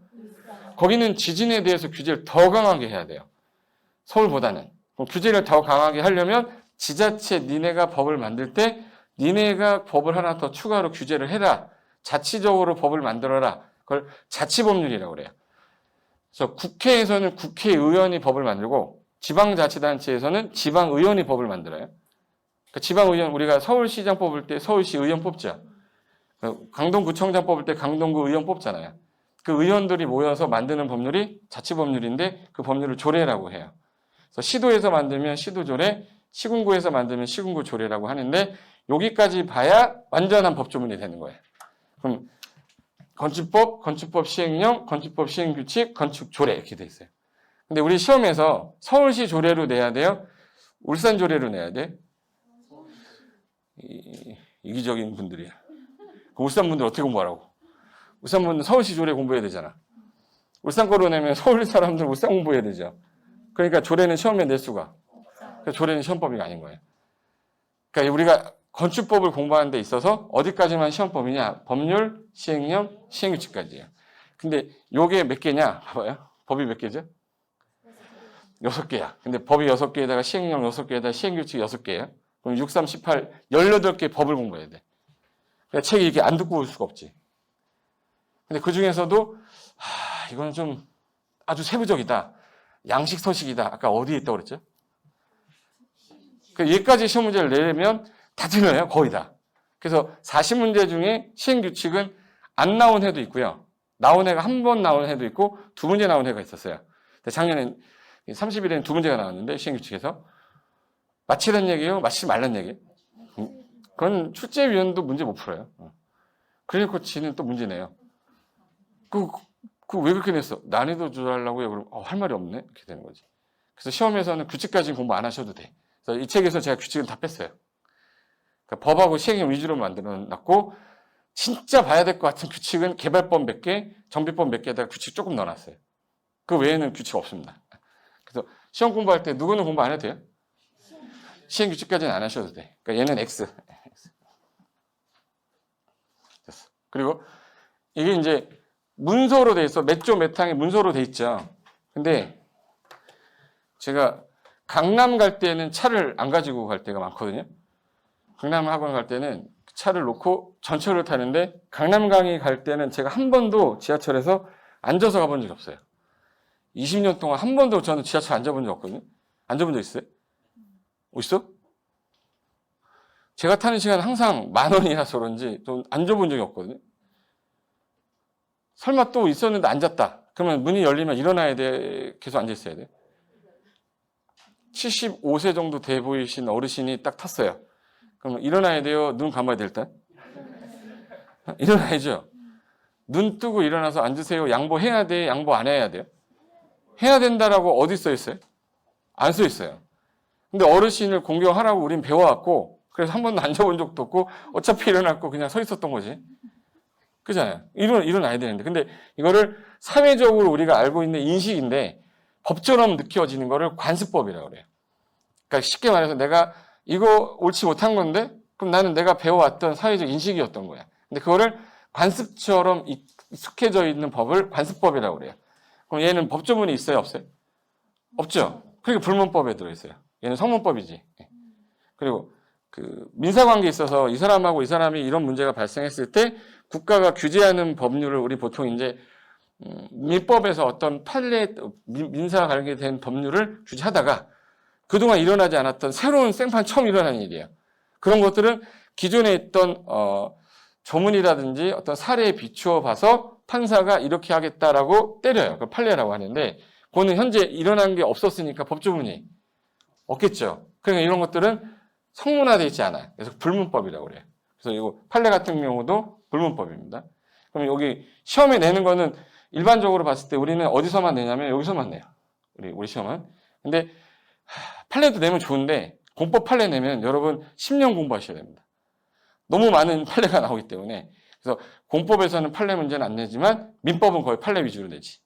거기는 지진에 대해서 규제를 더 강하게 해야 돼요. 서울보다는. 그럼 규제를 더 강하게 하려면 지자체 니네가 법을 만들 때 니네가 법을 하나 더 추가로 규제를 해라. 자치적으로 법을 만들어라. 그걸 자치법률이라고 그래요. 그래서 국회에서는 국회의원이 법을 만들고 지방자치단체에서는 지방의원이 법을 만들어요. 그러니까 지방의원 우리가 서울시장 뽑을 때 서울시 의원 뽑죠. 강동구청장 뽑을 때 강동구 의원 뽑잖아요. 그 의원들이 모여서 만드는 법률이 자치법률인데 그 법률을 조례라고 해요. 그래서 시도에서 만들면 시도조례, 시군구에서 만들면 시군구조례라고 하는데 여기까지 봐야 완전한 법조문이 되는 거예요. 그럼 건축법, 건축법 시행령, 건축법 시행규칙, 건축조례 이렇게 돼 있어요. 근데 우리 시험에서 서울시 조례로 내야 돼요? 울산 조례로 내야 돼? 이기적인 분들이야. 울산 분들 어떻게 공부하라고? 울산 분들 서울시 조례 공부해야 되잖아. 울산 거로 내면 서울 사람들 울산 공부해야 되죠. 그러니까 조례는 시험에 낼 수가. 그러니까 조례는 시험법이 아닌 거예요. 그러니까 우리가 건축법을 공부하는 데 있어서 어디까지만 시험법이냐? 법률, 시행령, 시행규칙까지예요. 근데 요게 몇 개냐? 봐봐요. 법이 몇 개죠? 6개야. 근데 법이 6개에다가 시행령 6개에다가 시행규칙 6개예요. 그럼 6, 3, 18, 18개 법을 공부해야 돼. 그러니까 책이 이렇게 안 듣고 올 수가 없지. 근데 그 중에서도 이건 좀 아주 세부적이다. 양식 서식이다. 아까 어디에 있다고 그랬죠? 얘까지 시험 문제를 내면 다 틀려요. 거의 다. 그래서 40문제 중에 시행규칙은 안 나온 해도 있고요. 나온 해가 한 번 나온 해도 있고 2문제 나온 해가 있었어요. 작년에 30일에는 2문제가 나왔는데 시행규칙에서 마치란 얘기예요? 마치지 말란 얘기예요? 그건 출제위원도 문제 못 풀어요. 클리어코치는 또 문제 내요. 왜 그렇게 냈어? 난이도 조절하려고요? 그럼 할 말이 없네? 이렇게 되는 거지. 그래서 시험에서는 규칙까지는 공부 안 하셔도 돼. 그래서 이 책에서 제가 규칙은 다 뺐어요. 그러니까 법하고 시행령 위주로 만들어놨고 진짜 봐야 될 것 같은 규칙은 개발법 몇 개, 정비법 몇 개에다가 규칙 조금 넣어놨어요. 그 외에는 규칙 없습니다. 그래서 시험 공부할 때 누구는 공부 안 해도 돼요? 시행 규칙까지는 안 하셔도 돼. 그러니까 얘는 X. 됐어. 그리고 이게 이제 문서로 돼 있어. 몇 조 몇 항에 문서로 돼 있죠. 근데 제가 강남 갈 때는 차를 안 가지고 갈 때가 많거든요. 강남 학원 갈 때는 차를 놓고 전철을 타는데 강남강의 갈 때는 제가 한 번도 지하철에서 앉아서 가본 적이 없어요. 20년 동안 한 번도 저는 지하철 앉아본 적 없거든요. 앉아본 적 있어요? 있어? 제가 타는 시간은 항상 10,000원이라서 그런지 좀 앉아본 적이 없거든요. 설마 또 있었는데 앉았다. 그러면 문이 열리면 일어나야 돼? 계속 앉아 있어야 돼? 75세 정도 돼 보이신 어르신이 딱 탔어요. 그럼 일어나야 돼요? 눈 감아야 돼 일단? 일어나야죠. 눈 뜨고 일어나서 앉으세요. 양보해야 돼? 양보 안 해야 돼요? 해야 된다라고 어디 써 있어요? 안 써 있어요. 근데 어르신을 공경하라고 우린 배워왔고 그래서 한 번도 앉아본 적도 없고 어차피 일어났고 그냥 서 있었던 거지. 그잖아요. 일어나야 되는데. 근데 이거를 사회적으로 우리가 알고 있는 인식인데 법처럼 느껴지는 거를 관습법이라고 그래요. 그러니까 쉽게 말해서 내가 이거 옳지 못한 건데 그럼 나는 내가 배워왔던 사회적 인식이었던 거야. 근데 그거를 관습처럼 익숙해져 있는 법을 관습법이라고 그래요. 그럼 얘는 법조문이 있어요? 없어요? 없죠. 그러니까 불문법에 들어있어요. 얘는 성문법이지. 그리고 그 민사관계에 있어서 이 사람하고 이 사람이 이런 문제가 발생했을 때 국가가 규제하는 법률을 우리 보통 이제 민법에서 어떤 판례 민사 관계된 법률을 규제하다가 그동안 일어나지 않았던 새로운 생판 처음 일어나는 일이에요. 그런 것들은 기존에 있던 조문이라든지 어떤 사례에 비추어 봐서 판사가 이렇게 하겠다라고 때려요. 그걸 판례라고 하는데 그거는 현재 일어난 게 없었으니까 법조문이 없겠죠. 그러니까 이런 것들은 성문화되어 있지 않아요. 그래서 불문법이라고 그래요. 그래서 이거 판례 같은 경우도 불문법입니다. 그럼 여기 시험에 내는 거는 일반적으로 봤을 때 우리는 어디서만 내냐면 여기서만 내요. 우리 시험은. 근데 판례도 내면 좋은데 공법 판례 내면 여러분 10년 공부하셔야 됩니다. 너무 많은 판례가 나오기 때문에. 그래서 공법에서는 판례 문제는 안 내지만 민법은 거의 판례 위주로 내지.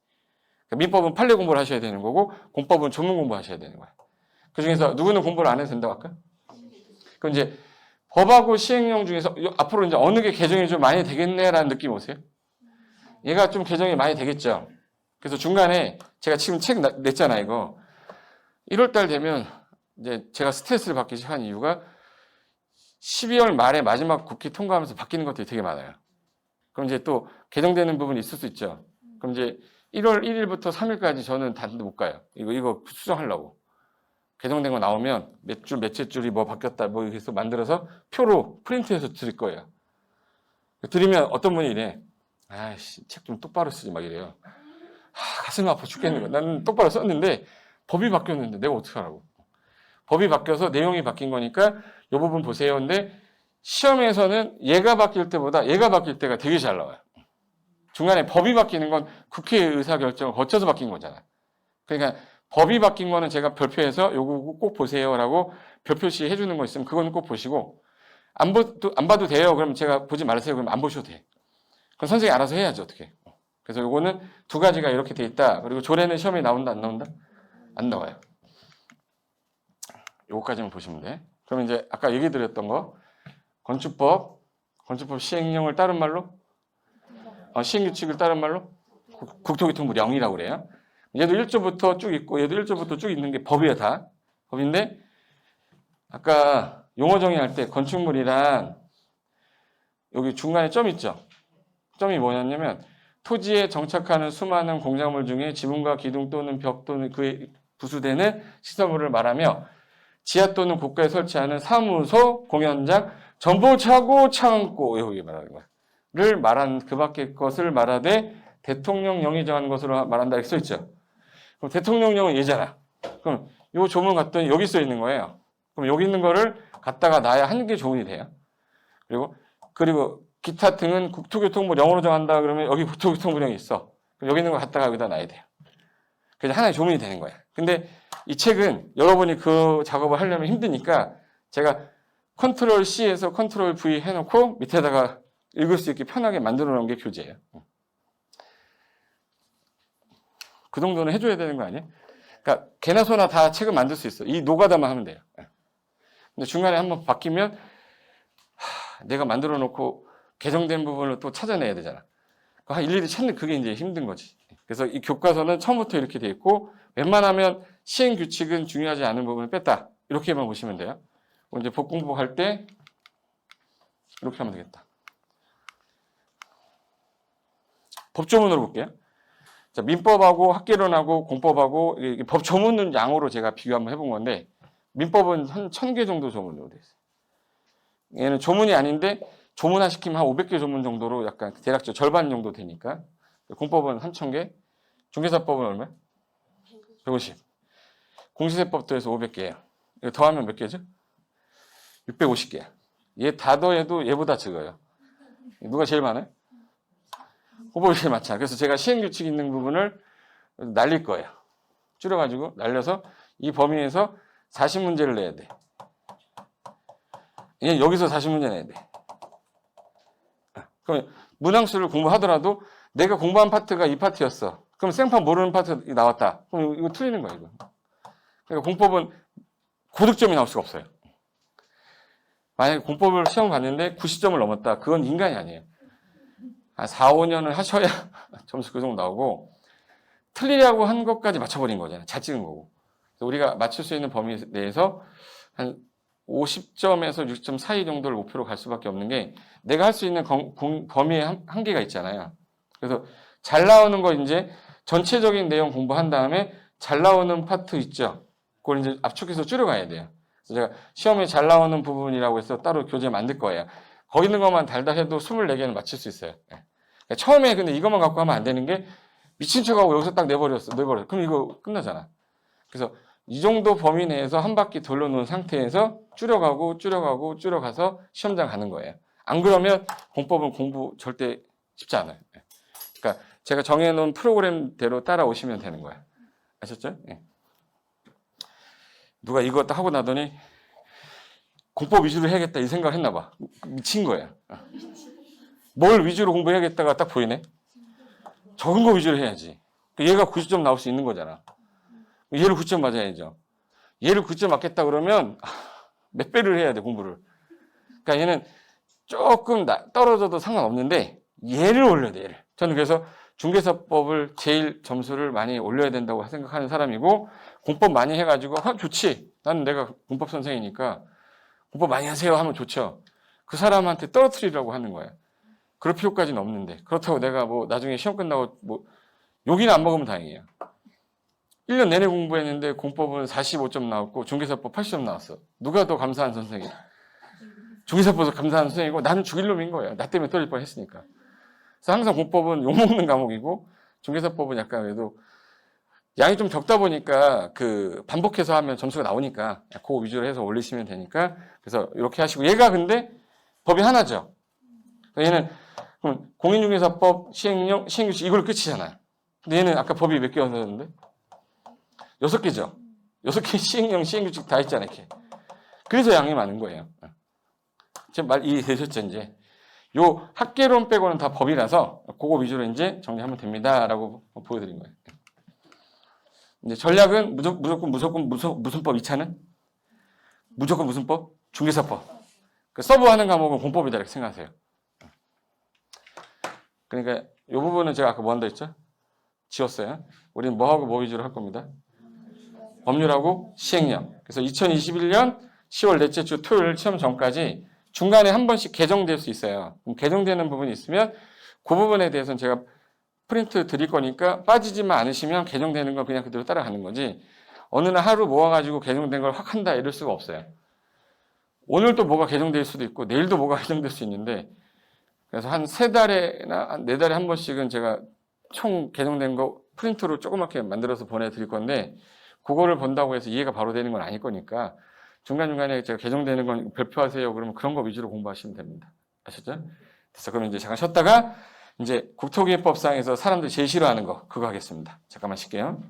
그러니까 민법은 판례 공부를 하셔야 되는 거고 공법은 전문 공부하셔야 되는 거예요. 그중에서 누구는 공부를 안 해도 된다고 할까요? 그럼 이제 법하고 시행령 중에서 앞으로 이제 어느 게 개정이 좀 많이 되겠네라는 느낌 오세요? 얘가 좀 개정이 많이 되겠죠. 그래서 중간에 제가 지금 책 냈잖아요, 이거. 1월달 되면 이제 제가 스트레스를 받기 시작한 이유가 12월 말에 마지막 국회 통과하면서 바뀌는 것들이 되게 많아요. 그럼 이제 또 개정되는 부분이 있을 수 있죠. 그럼 이제 1월 1일부터 3일까지 저는 단도 못 가요. 이거 수정하려고. 개정된 거 나오면 몇 줄, 몇째 줄이 뭐 바뀌었다, 뭐 계속 만들어서 표로 프린트해서 드릴 거예요. 드리면 어떤 분이 이래. 아이씨, 책 좀 똑바로 쓰지 막 이래요. 가슴 아파 죽겠는 거야. 나는 똑바로 썼는데 법이 바뀌었는데 내가 어떻게 하라고. 법이 바뀌어서 내용이 바뀐 거니까 이 부분 보세요. 근데 시험에서는 얘가 바뀔 때보다 얘가 바뀔 때가 되게 잘 나와요. 중간에 법이 바뀌는 건 국회 의사결정을 거쳐서 바뀐 거잖아. 그러니까 법이 바뀐 거는 제가 별표해서 요거 꼭 보세요라고 별표시 해주는 거 있으면 그건 꼭 보시고 안 봐도 돼요. 그럼 제가 보지 말으세요. 그럼 안 보셔도 돼. 그럼 선생님이 알아서 해야지 어떻게. 그래서 요거는 두 가지가 이렇게 돼 있다. 그리고 조례는 시험에 나온다 안 나온다? 안 나와요. 요거까지만 보시면 돼. 그럼 이제 아까 얘기 드렸던 거 건축법 시행령을 다른 말로 시행규칙을 다른 말로 국토교통부 0이라고 그래요. 얘도 1조부터 쭉 있고 얘도 1조부터 쭉 있는 게 법이에요. 다 법인데 아까 용어 정의할 때 건축물이란 여기 중간에 점 있죠. 점이 뭐냐면 토지에 정착하는 수많은 공작물 중에 지붕과 기둥 또는 벽 또는 그에 부수되는 시설물을 말하며 지하 또는 고가에 설치하는 사무소, 공연장, 정보차고, 창고 여기 말하는 거야. 를 말한 그 밖의 것을 말하되 대통령령이 정한 것으로 말한다 이렇게 써 있죠. 그럼 대통령령은 얘잖아. 그럼 요 조문 갔더니 여기 써 있는 거예요. 그럼 여기 있는 거를 갖다가 놔야 한 개 조문이 돼요. 그리고 기타 등은 국토교통부 0으로 정한다 그러면 여기 국토교통부 0이 있어. 그럼 여기 있는 거 갖다가 여기다 놔야 돼요. 그래서 하나의 조문이 되는 거야. 근데 이 책은 여러분이 그 작업을 하려면 힘드니까 제가 컨트롤 C에서 컨트롤 V 해놓고 밑에다가 읽을 수 있게 편하게 만들어 놓은 게 교재예요. 그 정도는 해줘야 되는 거 아니에요? 그러니까 개나 소나 다 책을 만들 수 있어. 이 노가다만 하면 돼요. 근데 중간에 한번 바뀌면 내가 만들어 놓고 개정된 부분을 또 찾아내야 되잖아. 일일이 찾는 그게 이제 힘든 거지. 그래서 이 교과서는 처음부터 이렇게 돼 있고 웬만하면 시행 규칙은 중요하지 않은 부분을 뺐다. 이렇게만 보시면 돼요. 이제 복공부할 때 이렇게 하면 되겠다. 법조문으로 볼게요. 자, 민법하고 학개론하고 공법하고 법 조문은 양으로 제가 비교 한번 해본 건데 민법은 한 1000개 정도 조문으로 돼 있어요. 얘는 조문이 아닌데 조문화 시키면 한 500개 조문 정도로 약간 대략적 절반 정도 되니까 공법은 한 1000개, 중개사법은 얼마야? 150. 공시세법도 해서 500개예요. 이거 더하면 몇 개죠? 650개야. 얘 다 더해도 얘보다 적어요. 누가 제일 많아요? 공법이 제일 많잖아. 그래서 제가 시행규칙 있는 부분을 날릴 거예요. 줄여가지고 날려서 이 범위에서 40문제를 내야 돼. 얘 여기서 40문제 내야 돼. 그럼 문항수를 공부하더라도 내가 공부한 파트가 이 파트였어. 그럼 생판 모르는 파트 나왔다. 그럼 이거 틀리는 거야, 이거. 그러니까 공법은 고득점이 나올 수가 없어요. 만약에 공법을 시험 봤는데 90점을 넘었다. 그건 인간이 아니에요. 한 4, 5년을 하셔야 점수 그 정도 나오고 틀리려고 한 것까지 맞춰버린 거잖아요. 잘 찍은 거고. 그래서 우리가 맞출 수 있는 범위 내에서 한 50점에서 60점 사이 정도를 목표로 갈 수밖에 없는 게 내가 할 수 있는 범위의 한계가 있잖아요. 그래서 잘 나오는 거 이제 전체적인 내용 공부한 다음에 잘 나오는 파트 있죠. 그걸 이제 압축해서 줄여가야 돼요. 그래서 제가 시험에 잘 나오는 부분이라고 해서 따로 교재 만들 거예요. 거기 있는 것만 달다 해도 24개는 맞출 수 있어요. 그러니까 처음에 근데 이것만 갖고 하면 안 되는 게 미친 척하고 여기서 딱 내버렸어. 그럼 이거 끝나잖아. 그래서 이 정도 범위 내에서 한 바퀴 돌려놓은 상태에서 줄여가서 시험장 가는 거예요. 안 그러면 공법은 공부 절대 쉽지 않아요. 그러니까 제가 정해놓은 프로그램대로 따라오시면 되는 거야. 아셨죠? 누가 이거 딱 하고 나더니 공법 위주로 해야겠다 이 생각을 했나 봐. 미친 거야. 뭘 위주로 공부해야겠다가 딱 보이네. 적은 거 위주로 해야지. 얘가 90점 나올 수 있는 거잖아. 얘를 9점 맞아야죠. 얘를 9점 맞겠다 그러면 몇 배를 해야 돼 공부를. 그러니까 얘는 조금 떨어져도 상관없는데 얘를 올려야 돼. 얘를. 저는 그래서 중개사법을 제일 점수를 많이 올려야 된다고 생각하는 사람이고 공법 많이 해가지고 좋지. 나는 내가 공법 선생이니까 공법 많이 하세요 하면 좋죠. 그 사람한테 떨어뜨리려고 하는 거야. 그럴 필요까지는 없는데 그렇다고 내가 뭐 나중에 시험 끝나고 뭐 욕이나 안 먹으면 다행이에요. 1년 내내 공부했는데 공법은 45점 나왔고 중개사법 80점 나왔어. 누가 더 감사한 선생이야? 중개사법에서 감사하는 선생님이고 나는 죽일 놈인 거예요. 나 때문에 떨어질 뻔했으니까. 그래서 항상 공법은 욕먹는 과목이고 중개사법은 약간 그래도 양이 좀 적다 보니까 그 반복해서 하면 점수가 나오니까 그거 위주로 해서 올리시면 되니까 그래서 이렇게 하시고 얘가 근데 법이 하나죠. 얘는 공인중개사법 시행령 시행규칙 이걸로 끝이잖아요. 근데 얘는 아까 법이 몇 개가 넣었는데 6개죠. 6개 시행령 시행규칙 다 있잖아요. 이렇게. 그래서 양이 많은 거예요. 지금 말 이해되셨죠 이제? 요 학계론 빼고는 다 법이라서 그거 위주로 이제 정리하면 됩니다라고 보여드린 거예요. 이제 전략은 무슨 법 2차는? 무조건 무슨 법? 중개사법. 그 서브하는 과목은 공법이다 이렇게 생각하세요. 그러니까 이 부분은 제가 아까 뭐 한다 했죠? 지웠어요. 우리는 뭐하고 뭐 위주로 할 겁니다. 법률하고 시행령. 그래서 2021년 10월 넷째 주 토요일 시험 전까지 중간에 한 번씩 개정될 수 있어요. 그럼 개정되는 부분이 있으면 그 부분에 대해서는 제가 프린트 드릴 거니까 빠지지만 않으시면 개정되는 건 그냥 그대로 따라가는 거지 어느 날 하루 모아가지고 개정된 걸 확 한다 이럴 수가 없어요. 오늘 또 뭐가 개정될 수도 있고 내일도 뭐가 개정될 수 있는데 그래서 한 3달에나 한 4달에 한 번씩은 제가 총 개정된 거 프린트로 조그맣게 만들어서 보내드릴 건데 그거를 본다고 해서 이해가 바로 되는 건 아닐 거니까 중간중간에 제가 개정되는 건 발표하세요 그러면 그런 거 위주로 공부하시면 됩니다. 아셨죠? 그래서 그럼 이제 잠깐 쉬었다가 이제 국토기획법상에서 사람들이 제일 싫어하는 거 그거 하겠습니다. 잠깐만 쉴게요.